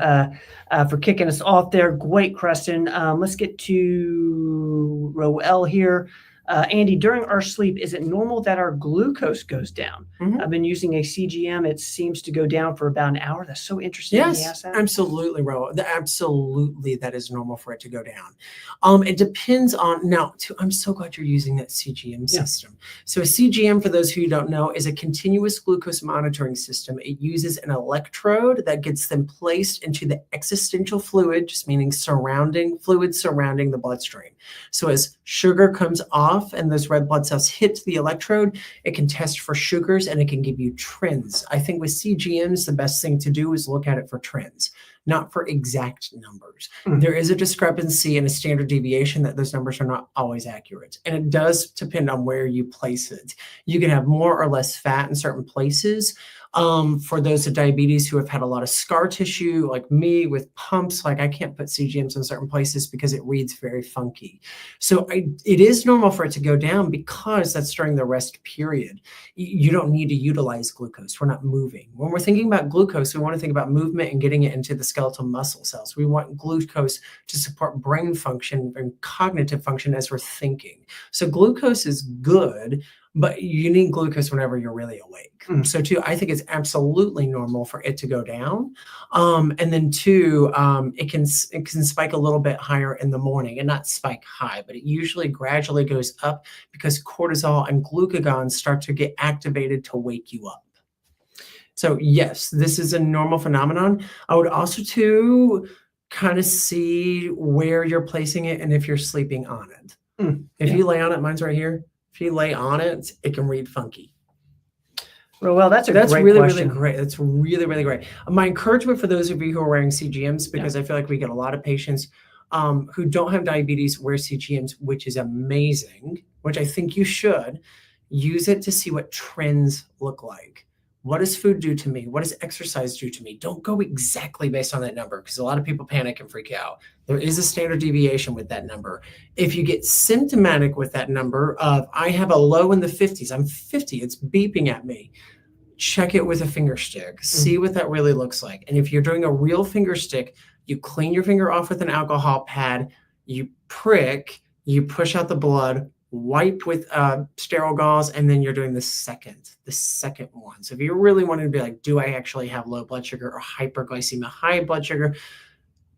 kicking us off there. Great question. Let's get to Roel here. Andy, during our sleep, is it normal that our glucose goes down? Mhm. I've been using a CGM. It seems to go down for about an hour. That's so interesting. Yes, absolutely, Ro. Absolutely, that is normal for it to go down. It depends on I'm so glad you're using that CGM system. So a CGM, for those who don't know, is a continuous glucose monitoring system. It uses an electrode that gets them placed into the existential fluid, just meaning fluid surrounding the bloodstream. So as sugar comes off and those red blood cells hit the electrode, it can test for sugars and it can give you trends. I think with CGMs, the best thing to do is look at it for trends, not for exact numbers. Mm-hmm. There is a discrepancy and a standard deviation that those numbers are not always accurate. And it does depend on where you place it. You can have more or less fat in certain places. For those with diabetes who have had a lot of scar tissue, like me with pumps, like I can't put CGMs in certain places because it reads very funky. So it is normal for it to go down because that's during the rest period. You don't need to utilize glucose. We're not moving. When we're thinking about glucose, we want to think about movement and getting it into the skeletal muscle cells. We want glucose to support brain function and cognitive function as we're thinking. So glucose is good, but you need glucose whenever you're really awake. So two, I think it's absolutely normal for it to go down. And then two, it can spike a little bit higher in the morning, and not spike high, but it usually gradually goes up because cortisol and glucagon start to get activated to wake you up. So yes, this is a normal phenomenon. I would also too kind of see where you're placing it and if you're sleeping on it. If you lay on it, mine's right here. If you lay on it, it can read funky. Well, that's great really, question. really great. That's really, really great. My encouragement for those of you who are wearing CGMs, because I feel like we get a lot of patients who don't have diabetes wear CGMs, which is amazing, which I think you should. Use it to see what trends look like. What does food do to me? What does exercise do to me? Don't go exactly based on that number because a lot of people panic and freak out. There is a standard deviation with that number. If you get symptomatic with that number of, I have a low in the 50s, I'm 50, it's beeping at me, check it with a finger stick, see what that really looks like. And if you're doing a real finger stick, you clean your finger off with an alcohol pad, you prick, you push out the blood, wipe with sterile gauze, and then you're doing the second one. So if you really want to be like, do I actually have low blood sugar or hyperglycemia, high blood sugar,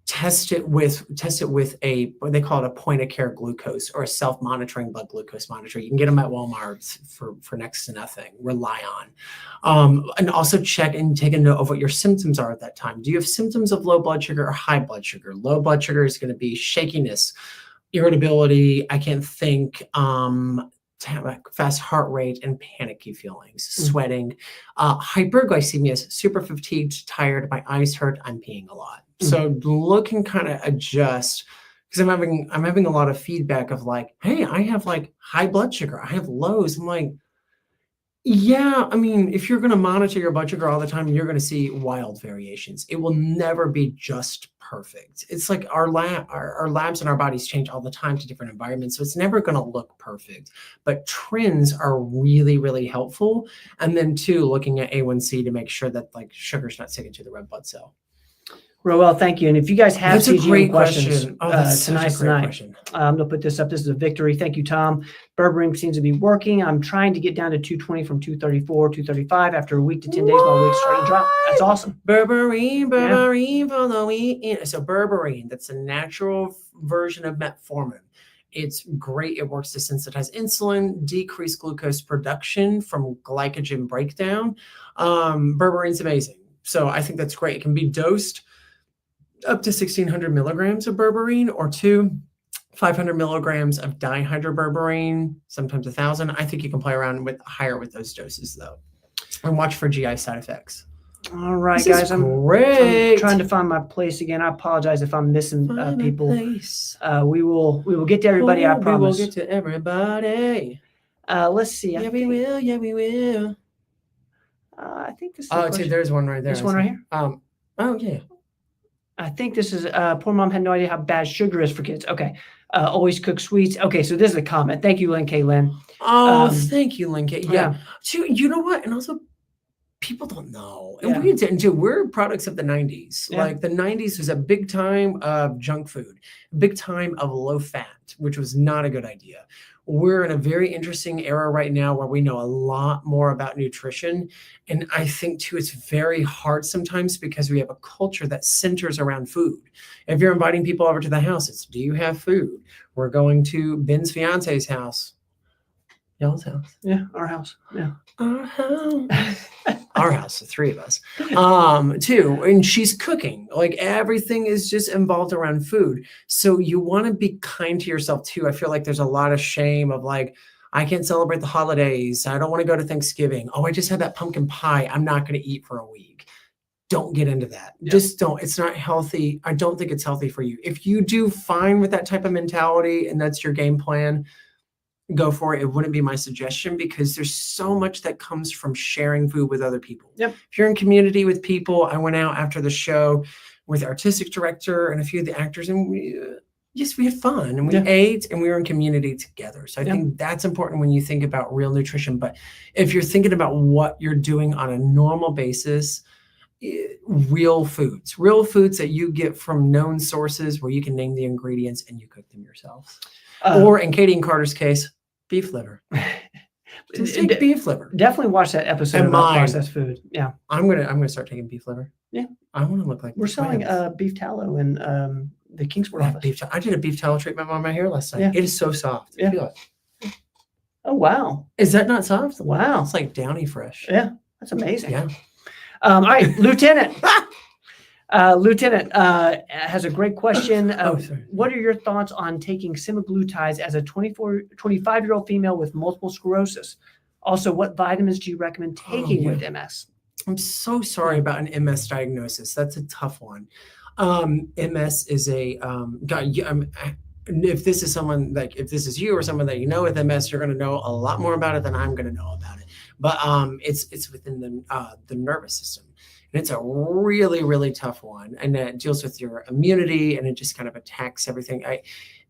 test it with a, what they call it, a point of care glucose or a self-monitoring blood glucose monitor. You can get them at Walmart for next to nothing. Rely on. And also check and take a note of what your symptoms are at that time. Do you have symptoms of low blood sugar or high blood sugar? Low blood sugar is going to be shakiness, irritability, I can't think, fast heart rate, and panicky feelings, sweating. Hyperglycemia is super fatigued, tired, my eyes hurt, I'm peeing a lot. So look and kind of adjust, because I'm having a lot of feedback of like, hey, I have like high blood sugar, I have lows. I'm like, yeah, I mean, if you're going to monitor your blood sugar all the time, you're going to see wild variations. It will never be just perfect. It's like our labs and our bodies change all the time to different environments. So it's never going to look perfect, but trends are really, really helpful. And then two, looking at A1C to make sure that like sugar's not sticking to the red blood cell. Well, thank you. And if you guys have CGM questions tonight, I'm going to put this up. This is a victory. Thank you, Tom. Berberine seems to be working. I'm trying to get down to 220 from 234, 235 after a week to 10 days while weight starting to drop. That's awesome. Berberine for the week. So berberine, that's a natural version of metformin. It's great. It works to sensitize insulin, decrease glucose production from glycogen breakdown. Berberine's amazing. So I think that's great. It can be dosed up to 1,600 milligrams of berberine, or 500 milligrams of dihydroberberine, sometimes 1,000. I think you can play around with higher with those doses though, and watch for GI side effects. All right, guys, I'm trying to find my place again. I apologize if I'm missing people. We will get to everybody. I promise. We will get to everybody. Let's see. Yeah, we will. Yeah, we will. I think this is. Oh, dude, there's one right there. This one right here. Oh yeah. I think this is, poor mom had no idea how bad sugar is for kids. Okay. Always cook sweets. Okay. So this is a comment. Thank you, Lynn K. Lynn. Oh, thank you, Lynn K. Yeah. So, you know what? And also, people don't know. And we didn't do. We're products of the 90s. Yeah. Like the 90s was a big time of junk food, big time of low fat, which was not a good idea. We're in a very interesting era right now where we know a lot more about nutrition. And I think too, it's very hard sometimes because we have a culture that centers around food. If you're inviting people over to the house, it's, do you have food? We're going to Ben's fiance's house. Y'all's house. Yeah, our house. Yeah. Our house. Our house, the three of us. Too. And she's cooking. Like everything is just involved around food. So you want to be kind to yourself too. I feel like there's a lot of shame of like, I can't celebrate the holidays. I don't want to go to Thanksgiving. Oh, I just had that pumpkin pie. I'm not going to eat for a week. Don't get into that. Yeah. Just don't. It's not healthy. I don't think it's healthy for you. If you do fine with that type of mentality and that's your game plan, go for it. It wouldn't be my suggestion because there's so much that comes from sharing food with other people. Yep. If you're in community with people, I went out after the show with the artistic director and a few of the actors, and we had fun and we ate and we were in community together. So I think that's important when you think about real nutrition. But if you're thinking about what you're doing on a normal basis, real foods that you get from known sources where you can name the ingredients and you cook them yourself. Or in Katie and Carter's case, beef liver. Just take beef liver. Definitely watch that episode about processed food. Yeah. I'm gonna start taking beef liver. Yeah. I want to look like we're selling beef tallow in the Kingsport office. I did a beef tallow treatment on my hair last night. Yeah. It is so soft. Yeah. Feel it. Oh wow. Is that not soft? Wow. It's like Downy Fresh. Yeah. That's amazing. Yeah. All right, Lieutenant. Lieutenant has a great question. What are your thoughts on taking semaglutides as a 25-year-old female with multiple sclerosis? Also, what vitamins do you recommend taking with MS? I'm so sorry about an MS diagnosis. That's a tough one. MS is a if this is someone if this is you or someone that you know with MS, you're going to know a lot more about it than I'm going to know about it. But it's within the nervous system. And it's a really, really tough one. And it deals with your immunity and it just kind of attacks everything.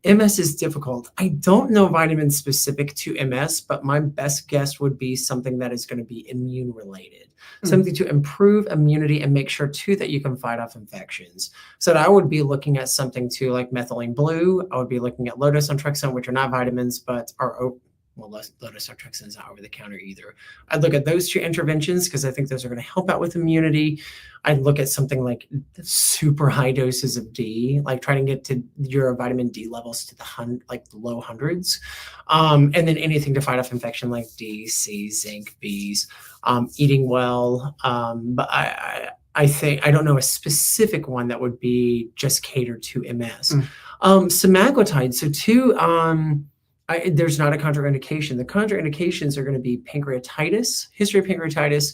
MS is difficult. I don't know vitamins specific to MS, but my best guess would be something that is going to be immune related, something to improve immunity and make sure too that you can fight off infections. So I would be looking at something too like methylene blue. I would be looking at low dose naltrexone, which are not vitamins, but are low-dose naltrexone is not over the counter either. I'd look at those two interventions because I think those are going to help out with immunity. I'd look at something like super high doses of D, like trying to get to your vitamin D levels to the low hundreds. And then anything to fight off infection like D, C, zinc, Bs, eating well. But I think, I don't know a specific one that would be just catered to MS. Semaglutide. So there's not a contraindication. The contraindications are going to be pancreatitis, history of pancreatitis.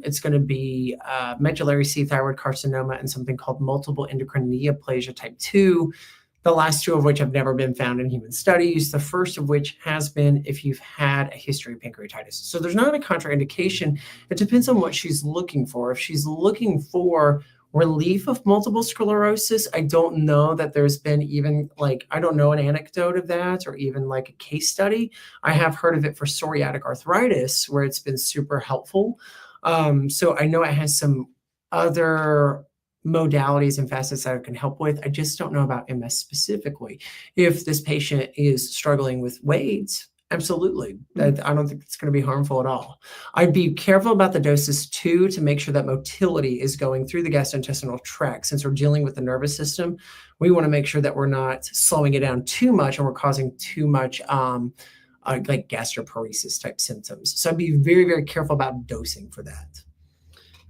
It's going to be medullary C thyroid carcinoma and something called multiple endocrine neoplasia type 2. The last two of which have never been found in human studies. The first of which has been if you've had a history of pancreatitis. So there's not a contraindication. It depends on what she's looking for. If she's looking for relief of multiple sclerosis, I don't know that there's been even I don't know an anecdote of that or even like a case study. I have heard of it for psoriatic arthritis where it's been super helpful. So I know it has some other modalities and facets that it can help with. I just don't know about MS specifically. If this patient is struggling with weight, absolutely. I don't think it's going to be harmful at all. I'd be careful about the doses too, to make sure that motility is going through the gastrointestinal tract. Since we're dealing with the nervous system, we want to make sure that we're not slowing it down too much and we're causing too much like gastroparesis type symptoms. So I'd be very, very careful about dosing for that.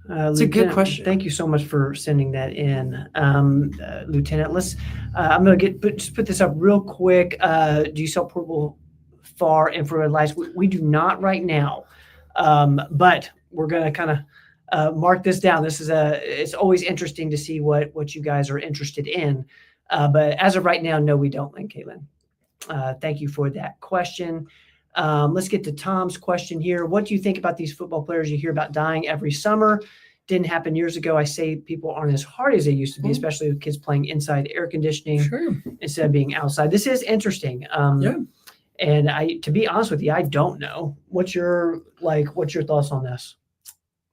It's a good question. Thank you so much for sending that in, Lieutenant. I'm going to just put this up real quick. Do you sell portable far infrared lights? We do not right now, but we're going to kind of mark this down. It's always interesting to see what you guys are interested in. But as of right now, no, we don't, Lynn Caitlin. Thank you for that question. Let's get to Tom's question here. What do you think about these football players you hear about dying every summer? Didn't happen years ago. I say people aren't as hard as they used to be, especially with kids playing inside air conditioning instead of being outside. This is interesting. And to be honest with you, I don't know. What's your thoughts on this?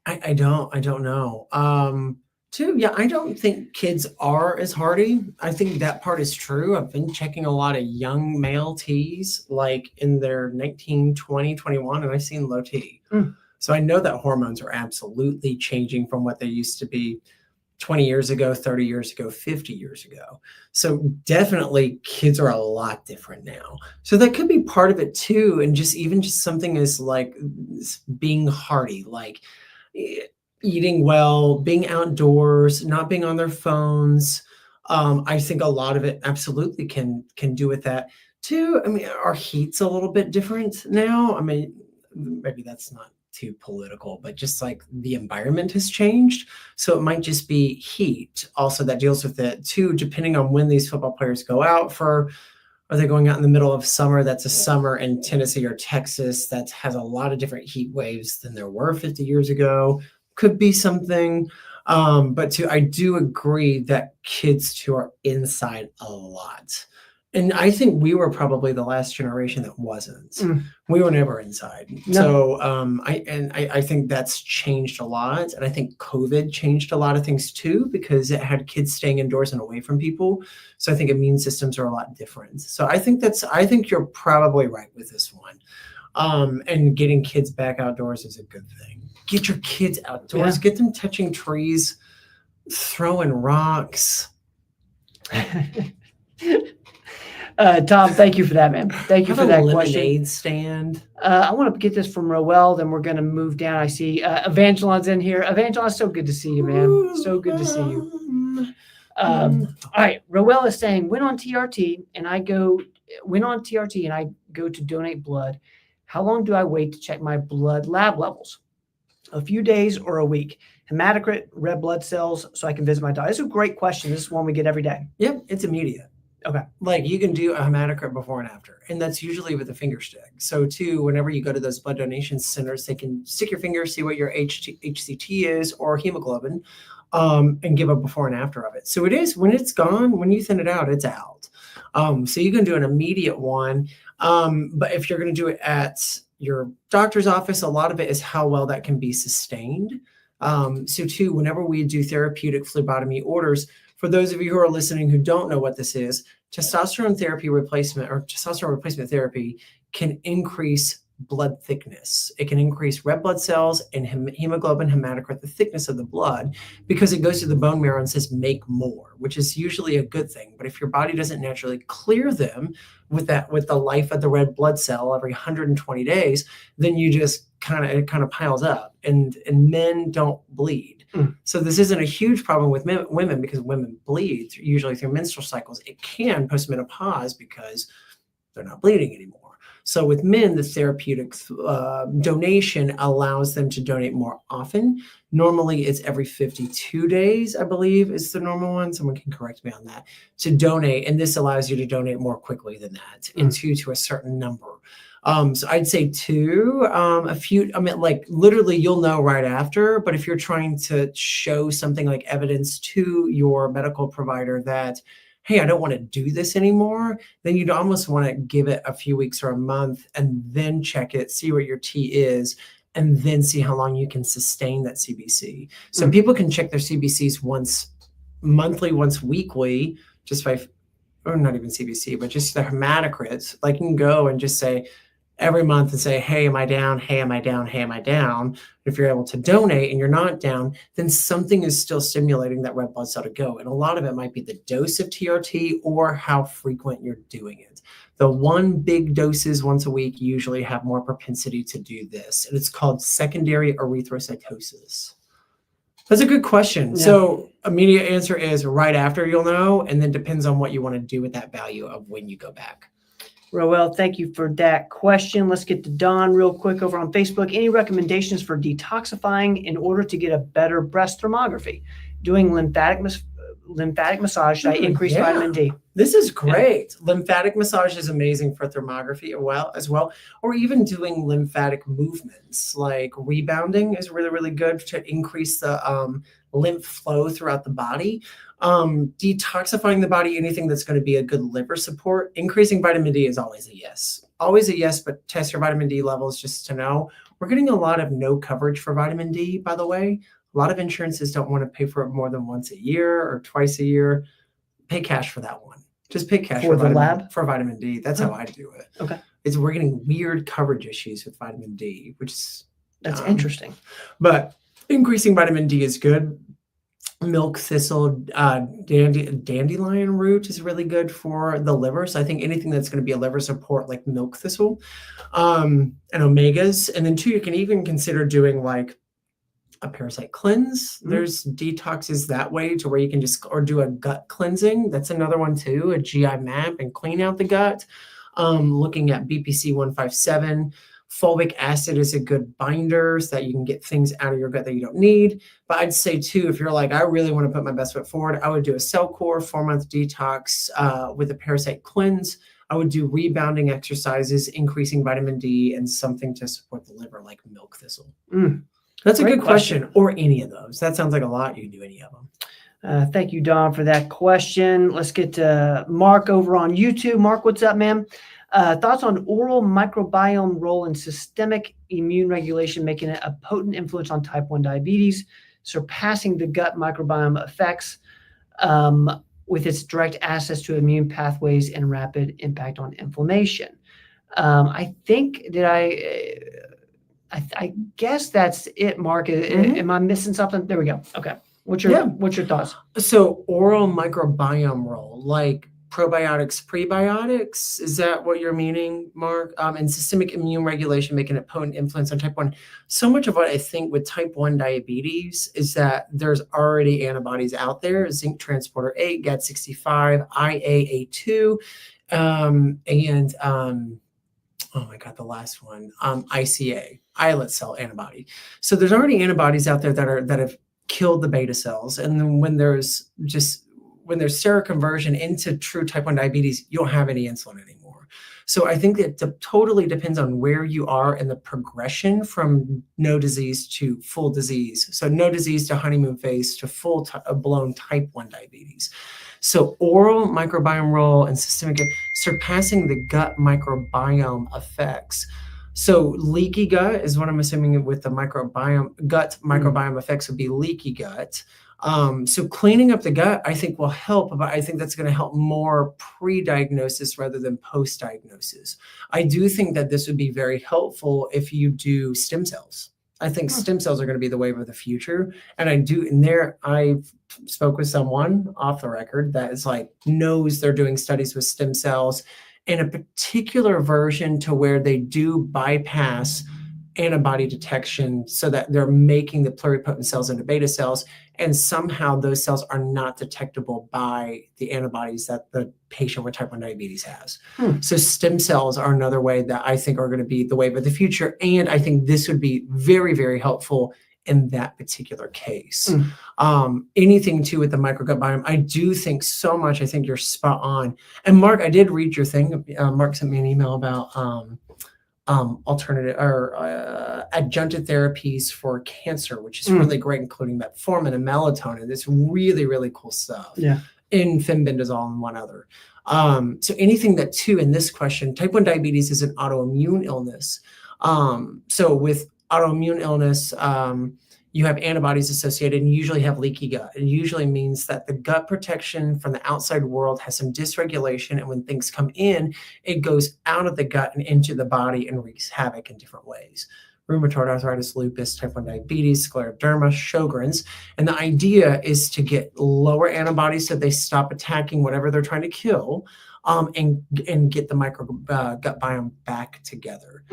I don't know. I don't think kids are as hardy. I think that part is true. I've been checking a lot of young male T's like in their 19, 20, 21, and I've seen low T. So I know that hormones are absolutely changing from what they used to be 20 years ago, 30 years ago, 50 years ago. So definitely kids are a lot different now. So that could be part of it too. And just something as like being hardy, like eating well, being outdoors, not being on their phones. I think a lot of it absolutely can do with that too. I mean, our heat's a little bit different now. I mean, maybe that's not too political, but just like the environment has changed. So it might just be heat also that deals with it too, depending on when these football players go out for Are they going out in the middle of summer? That's a summer in Tennessee or Texas that has a lot of different heat waves than there were 50 years ago. Could be something. But I do agree that kids too are inside a lot. And I think we were probably the last generation that wasn't. We were never inside. No. So I think that's changed a lot. And I think COVID changed a lot of things too, because it had kids staying indoors and away from people. So I think immune systems are a lot different. So I think you're probably right with this one. And getting kids back outdoors is a good thing. Get your kids outdoors, get them touching trees, throwing rocks. Tom, thank you for that, man. Thank you Have for a that lemonade question. stand. I want to get this from Roel, then we're going to move down. I see Evangelon's in here. Evangelon, so good to see you, man. So good to see you. All right. Roel is saying, went on TRT and I go to donate blood. How long do I wait to check my blood lab levels? A few days or a week? Hematocrit, red blood cells, so I can visit my doctor. This is a great question. This is one we get every day. Yep, it's immediate. Okay. Like you can do a hematocrit before and after, and that's usually with a finger stick. So too, whenever you go to those blood donation centers, they can stick your finger, see what your HCT is or hemoglobin, and give a before and after of it. So it is, when it's gone, when you thin it out, it's out. So you can do an immediate one. But if you're going to do it at your doctor's office, a lot of it is how well that can be sustained. So too, whenever we do therapeutic phlebotomy orders, for those of you who are listening who don't know what this is, testosterone therapy replacement or testosterone replacement therapy can increase blood thickness. It can increase red blood cells and hemoglobin, hematocrit, the thickness of the blood, because it goes to the bone marrow and says make more, which is usually a good thing. But if your body doesn't naturally clear them with the life of the red blood cell every 120 days, then you just it kind of piles up, and men don't bleed. So this isn't a huge problem with women, because women bleed usually through menstrual cycles. It can postmenopause because they're not bleeding anymore. So with men, the therapeutic donation allows them to donate more often. Normally it's every 52 days, I believe is the normal one. Someone can correct me on that, to donate. And this allows you to donate more quickly than that, and to a certain number. So I'd say two, a few, like literally you'll know right after, but if you're trying to show something like evidence to your medical provider that, hey, I don't want to do this anymore, then you'd almost want to give it a few weeks or a month and then check it, see what your T is, and then see how long you can sustain that CBC. So people can check their CBCs once monthly, once weekly, just by, or not even CBC, but just the hematocrits. Like you can go and just say every month and say, hey, am I down? Hey, am I down? Hey, am I down? If you're able to donate and you're not down, then something is still stimulating that red blood cell to go. And a lot of it might be the dose of TRT or how frequent you're doing it. The one big doses once a week usually have more propensity to do this. And it's called secondary erythrocytosis. That's a good question. Yeah. So immediate answer is right after you'll know, and then depends on what you want to do with that value of when you go back. Roel, thank you for that question. Let's get to Don real quick over on Facebook. Any recommendations for detoxifying in order to get a better breast thermography? Doing lymphatic massage, should I increase vitamin D? This is great. Yeah. Lymphatic massage is amazing for thermography as well, or even doing lymphatic movements like rebounding is really, really good to increase the lymph flow throughout the body. Detoxifying the body, anything that's going to be a good liver support. Increasing vitamin D is always a yes. Always a yes, but test your vitamin D levels just to know. We're getting a lot of no coverage for vitamin D, by the way. A lot of insurances don't want to pay for it more than once a year or twice a year. Pay cash for that one. Just pay cash for the lab for vitamin D. That's how I do it. Okay. We're getting weird coverage issues with vitamin D, which is that's interesting. But increasing vitamin D is good. Milk thistle, dandelion root is really good for the liver. So I think anything that's going to be a liver support, like milk thistle, and omegas. And then two, you can even consider doing like a parasite cleanse. There's detoxes that way to where you can just, or do a gut cleansing. That's another one too, a GI map and clean out the gut. Looking at BPC 157. Fulvic acid is a good binder so that you can get things out of your gut that you don't need. But I'd say too, if you're like, I really want to put my best foot forward, I would do a Cellcore 4-month detox with a parasite cleanse. I would do rebounding exercises, increasing vitamin D, and something to support the liver, like milk thistle. That's a Great good question. Or any of those. That sounds like a lot. You can do any of them. Thank you, Don, for that question. Let's get to Mark over on YouTube. Mark, what's up, man? Thoughts on oral microbiome role in systemic immune regulation, making it a potent influence on type 1 diabetes, surpassing the gut microbiome effects with its direct access to immune pathways and rapid impact on inflammation. I think I guess that's it, Mark. Am I missing something? There we go. Okay. What's your thoughts? So oral microbiome role, like probiotics, prebiotics, is that what you're meaning, Mark? And systemic immune regulation, making a potent influence on type 1. So much of what I think with type 1 diabetes is that there's already antibodies out there, zinc transporter 8, GAD65, IAA2, and oh my God, the last one, ICA, islet cell antibody. So there's already antibodies out there that have killed the beta cells. And then when there's seroconversion into true type 1 diabetes, you don't have any insulin anymore. So I think that it totally depends on where you are in the progression from no disease to full disease. So no disease to honeymoon phase to full blown type 1 diabetes. So oral microbiome role and systemic, surpassing the gut microbiome effects. So leaky gut is what I'm assuming with the gut microbiome effects would be leaky gut. So cleaning up the gut, I think will help, but I think that's going to help more pre-diagnosis rather than post-diagnosis. I do think that this would be very helpful if you do stem cells. I think stem cells are going to be the wave of the future. And I spoke with someone off the record that is knows they're doing studies with stem cells in a particular version to where they do bypass antibody detection so that they're making the pluripotent cells into beta cells, and somehow those cells are not detectable by the antibodies that the patient with type 1 diabetes has. So stem cells are another way that I think are going to be the wave of the future, and I think this would be very, very helpful in that particular case. Anything too with the microgut biome, I do think so much. I think you're spot on. And Mark, I did read your thing. Mark sent me an email about alternative or adjunctive therapies for cancer, which is really great, including metformin and melatonin. It's really, really cool stuff. Yeah. And fenbendazole and one other. So anything that too in this question, type 1 diabetes is an autoimmune illness. So with autoimmune illness, you have antibodies associated and you usually have leaky gut. It usually means that the gut protection from the outside world has some dysregulation. And when things come in, it goes out of the gut and into the body and wreaks havoc in different ways. Rheumatoid arthritis, lupus, type 1 diabetes, scleroderma, Sjogren's. And the idea is to get lower antibodies so they stop attacking whatever they're trying to kill, and get the gut biome back together.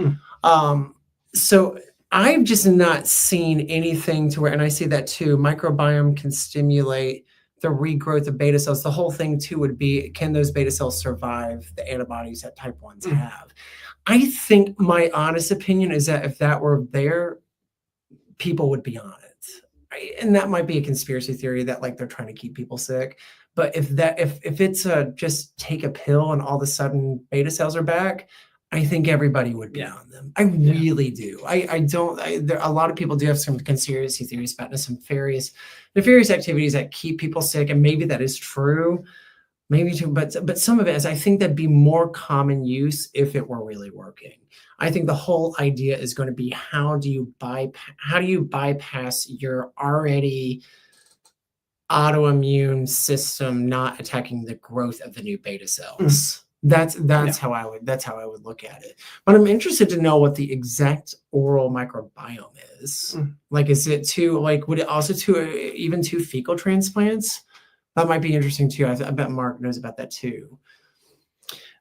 So I've just not seen anything to where, and I see that too, microbiome can stimulate the regrowth of beta cells. The whole thing too would be, can those beta cells survive the antibodies that type 1s have? I think my honest opinion is that if that were there, people would be on it. Right? And that might be a conspiracy theory that they're trying to keep people sick. But if it's just take a pill and all of a sudden beta cells are back, I think everybody would be on them. I really do. A lot of people do have some conspiracy theories about nefarious activities that keep people sick. And maybe that is true, maybe too, but some of it is, I think that'd be more common use if it were really working. I think the whole idea is going to be, how do you bypass your already autoimmune system not attacking the growth of the new beta cells? That's how I would look at it. But I'm interested to know what the exact oral microbiome is. Is it would it also even to fecal transplants? That might be interesting too. I bet Mark knows about that too.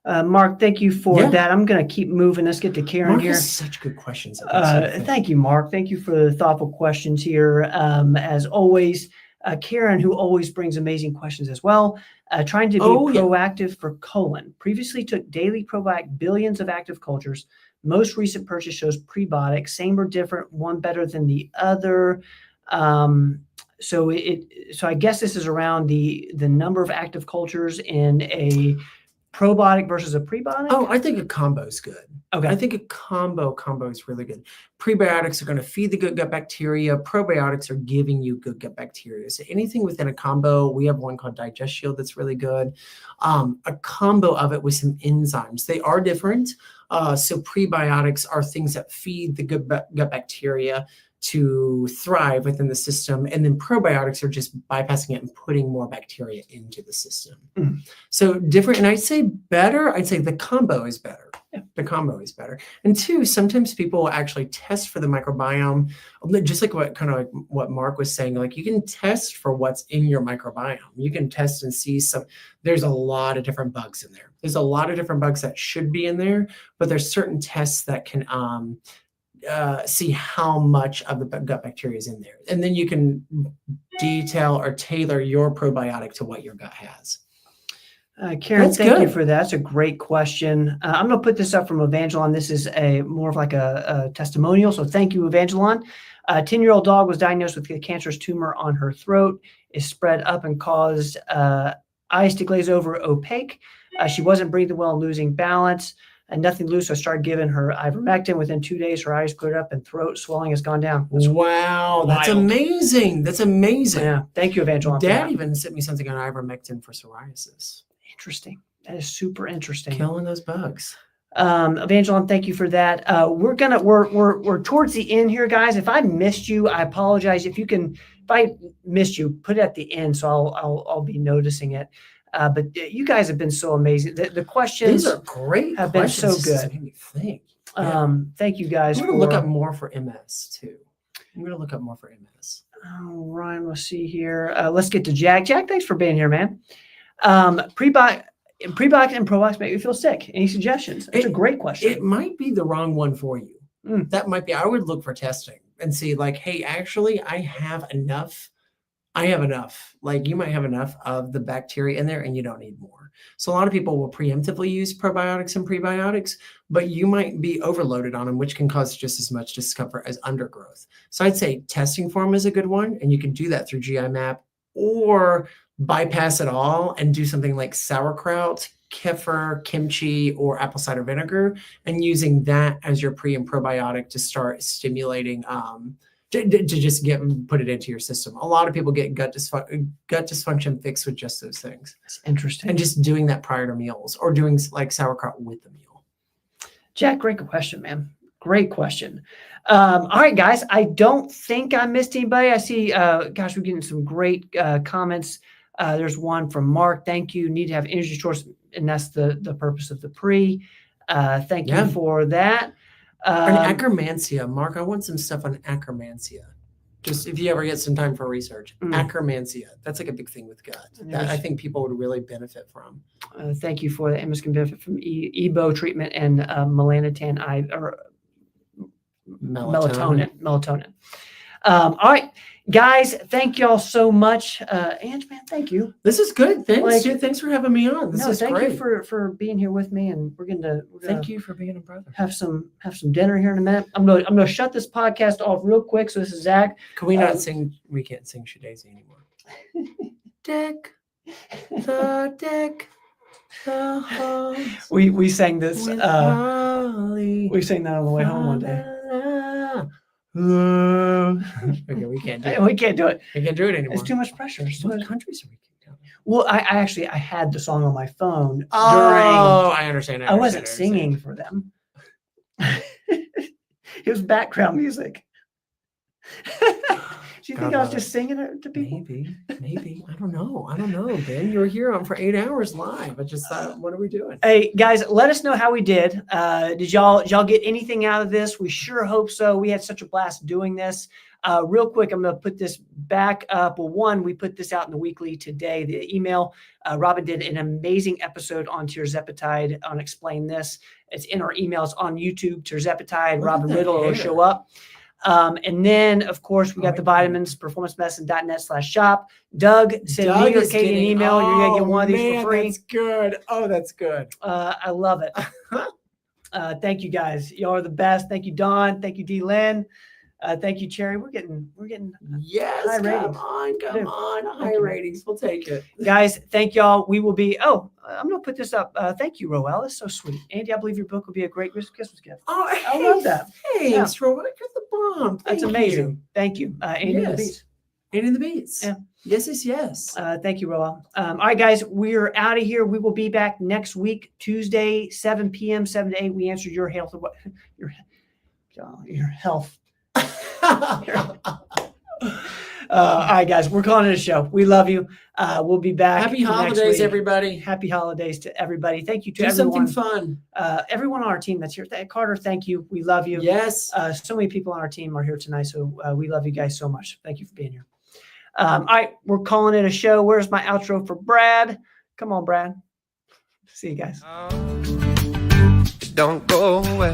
Mark, thank you for that. I'm going to keep moving. Let's get to Karen Mark here. has such good questions. Thank you, Mark. Thank you for the thoughtful questions here. As always, Karen, who always brings amazing questions as well. Trying to be proactive for colon. Previously took daily probiotic billions of active cultures. Most recent purchase shows prebiotic. Same or different, one better than the other. So I guess this is around the number of active cultures in a probiotic versus a prebiotic? Oh, I think a combo is good. okay. I think a combo is really good. Prebiotics are going to feed the good gut bacteria. Probiotics are giving you good gut bacteria. So anything within a combo, we have one called Digest Shield that's really good. A combo of it with some enzymes. They are different. So prebiotics are things that feed the good gut bacteria to thrive within the system. And then probiotics are just bypassing it and putting more bacteria into the system. Mm. So different, and I'd say the combo is better. Yeah. The combo is better. And two, sometimes people will actually test for the microbiome, just like what Mark was saying, like you can test for what's in your microbiome. You can test and see there's a lot of different bugs in there. There's a lot of different bugs that should be in there, but there's certain tests that can, see how much of the gut bacteria is in there. And then you can detail or tailor your probiotic to what your gut has. Karen, That's thank you good. for that. That's a great question. I'm going to put this up from Evangelon. This is more of like a testimonial. So thank you, Evangelon. A 10-year-old dog was diagnosed with a cancerous tumor on her throat. It spread up and caused eyes to glaze over opaque. She wasn't breathing well and losing balance. And nothing loose. So I started giving her ivermectin. Within 2 days, her eyes cleared up and throat swelling has gone down. Wow, that's wild. Amazing. That's amazing. Yeah, thank you, Evangelon. Dad even sent me something on ivermectin for psoriasis. Interesting. That is super interesting. Killing those bugs. Evangelon, thank you for that. We're towards the end here, guys. If I missed you, I apologize. If I missed you, put it at the end so I'll be noticing it. But you guys have been so amazing. The questions These are great. have been so questions. This good. made me think. Yeah. Thank you guys. I'm going to look up more for MS too. I'm going to look up more for MS. All right, let's see here. Let's get to Jack. Jack, thanks for being here, man. Prebiotics and probiotics make you feel sick. Any suggestions? It's a great question. It might be the wrong one for you. That might be. I would look for testing and see, like, hey, actually, I have enough. Like, you might have enough of the bacteria in there and you don't need more. So a lot of people will preemptively use probiotics and prebiotics, but you might be overloaded on them, which can cause just as much discomfort as undergrowth. So I'd say testing for them is a good one. And you can do that through GI Map, or bypass it all and do something like sauerkraut, kefir, kimchi, or apple cider vinegar, and using that as your pre and probiotic to start stimulating, to just put it into your system. A lot of people get gut dysfunction fixed with just those things. That's interesting. And just doing that prior to meals, or doing like sauerkraut with the meal. Jack, great question, man. Great question. All right, guys. I don't think I missed anybody. I see, gosh, we're getting some great comments. There's one from Mark. Thank you. Need to have energy source, and that's the purpose of the pre. Thank you for that. And Akkermansia. Mark, I want some stuff on Akkermansia. Just if you ever get some time for research. Akkermansia. That's like a big thing with gut that I think people would really benefit from. Thank you for that. MS can benefit from EBO treatment and melanotan or melatonin. All right, guys, thank y'all so much. Ange, man, thank you. This is good. Thanks, dude. Thanks for having me on. This is thank great. you for being here with me, and we're gonna thank you for being a brother. Have some dinner here in a minute. I'm gonna shut this podcast off real quick. So this is Zach. Can we not sing? We can't sing Shadazy anymore. Deck the deck. We sang this. We sang that on the way home one day. Okay, we can't do it. We can't do it. We can't do it anymore. It's too much pressure. What countries are we kicked out? Well, I had the song on my phone. I understand. I wasn't singing for them. It was background music. Do you think I was just singing it to people? Maybe. I don't know, Ben. You were here on for 8 hours live. I just thought, what are we doing? Hey, guys, let us know how we did. Did y'all get anything out of this? We sure hope so. We had such a blast doing this. Real quick, I'm going to put this back up. Well, one, we put this out in the weekly today, the email. Robin did an amazing episode on tirzepatide on Explain This. It's in our emails on YouTube, tirzepatide, Robin Riddle, it'll show up. And then, of course, we got the vitamins, performancemedicine.net/shop. Doug, send me or Katie an email. You're going to get one of these for free. That's good. Oh, that's good. I love it. Thank you, guys. Y'all are the best. Thank you, Don. Thank you, D. Lynn. Thank you, Cherry. We're getting Yes, high come ratings. on, come Dude, on. High you. ratings. We'll take it. guys. Thank y'all. We will be. Oh, I'm gonna put this up. Thank you, Roel. That's so sweet. Andy, I believe your book will be a great Christmas gift. Oh, I love that. Thanks, Roy. You're the bomb. That's Thank amazing. you. Thank you, Andy. The Yes. Beats. Andy the Beats. Yeah. Yes. Thank you, Roel. All right, guys, we're out of here. We will be back next week, Tuesday, 7 p.m., 7 to 8. We answered your health, your health. All right, guys, we're calling it a show. We love you. We'll be back. Happy next holidays, week. everybody. Happy holidays to everybody. Thank you to Do everyone. something fun. Everyone on our team that's here. Carter, thank you. We love you. Yes. So many people on our team are here tonight, so we love you guys so much. Thank you for being here. All right, we're calling it a show. Where's my outro for Brad? Come on, Brad. See you guys. Don't go away.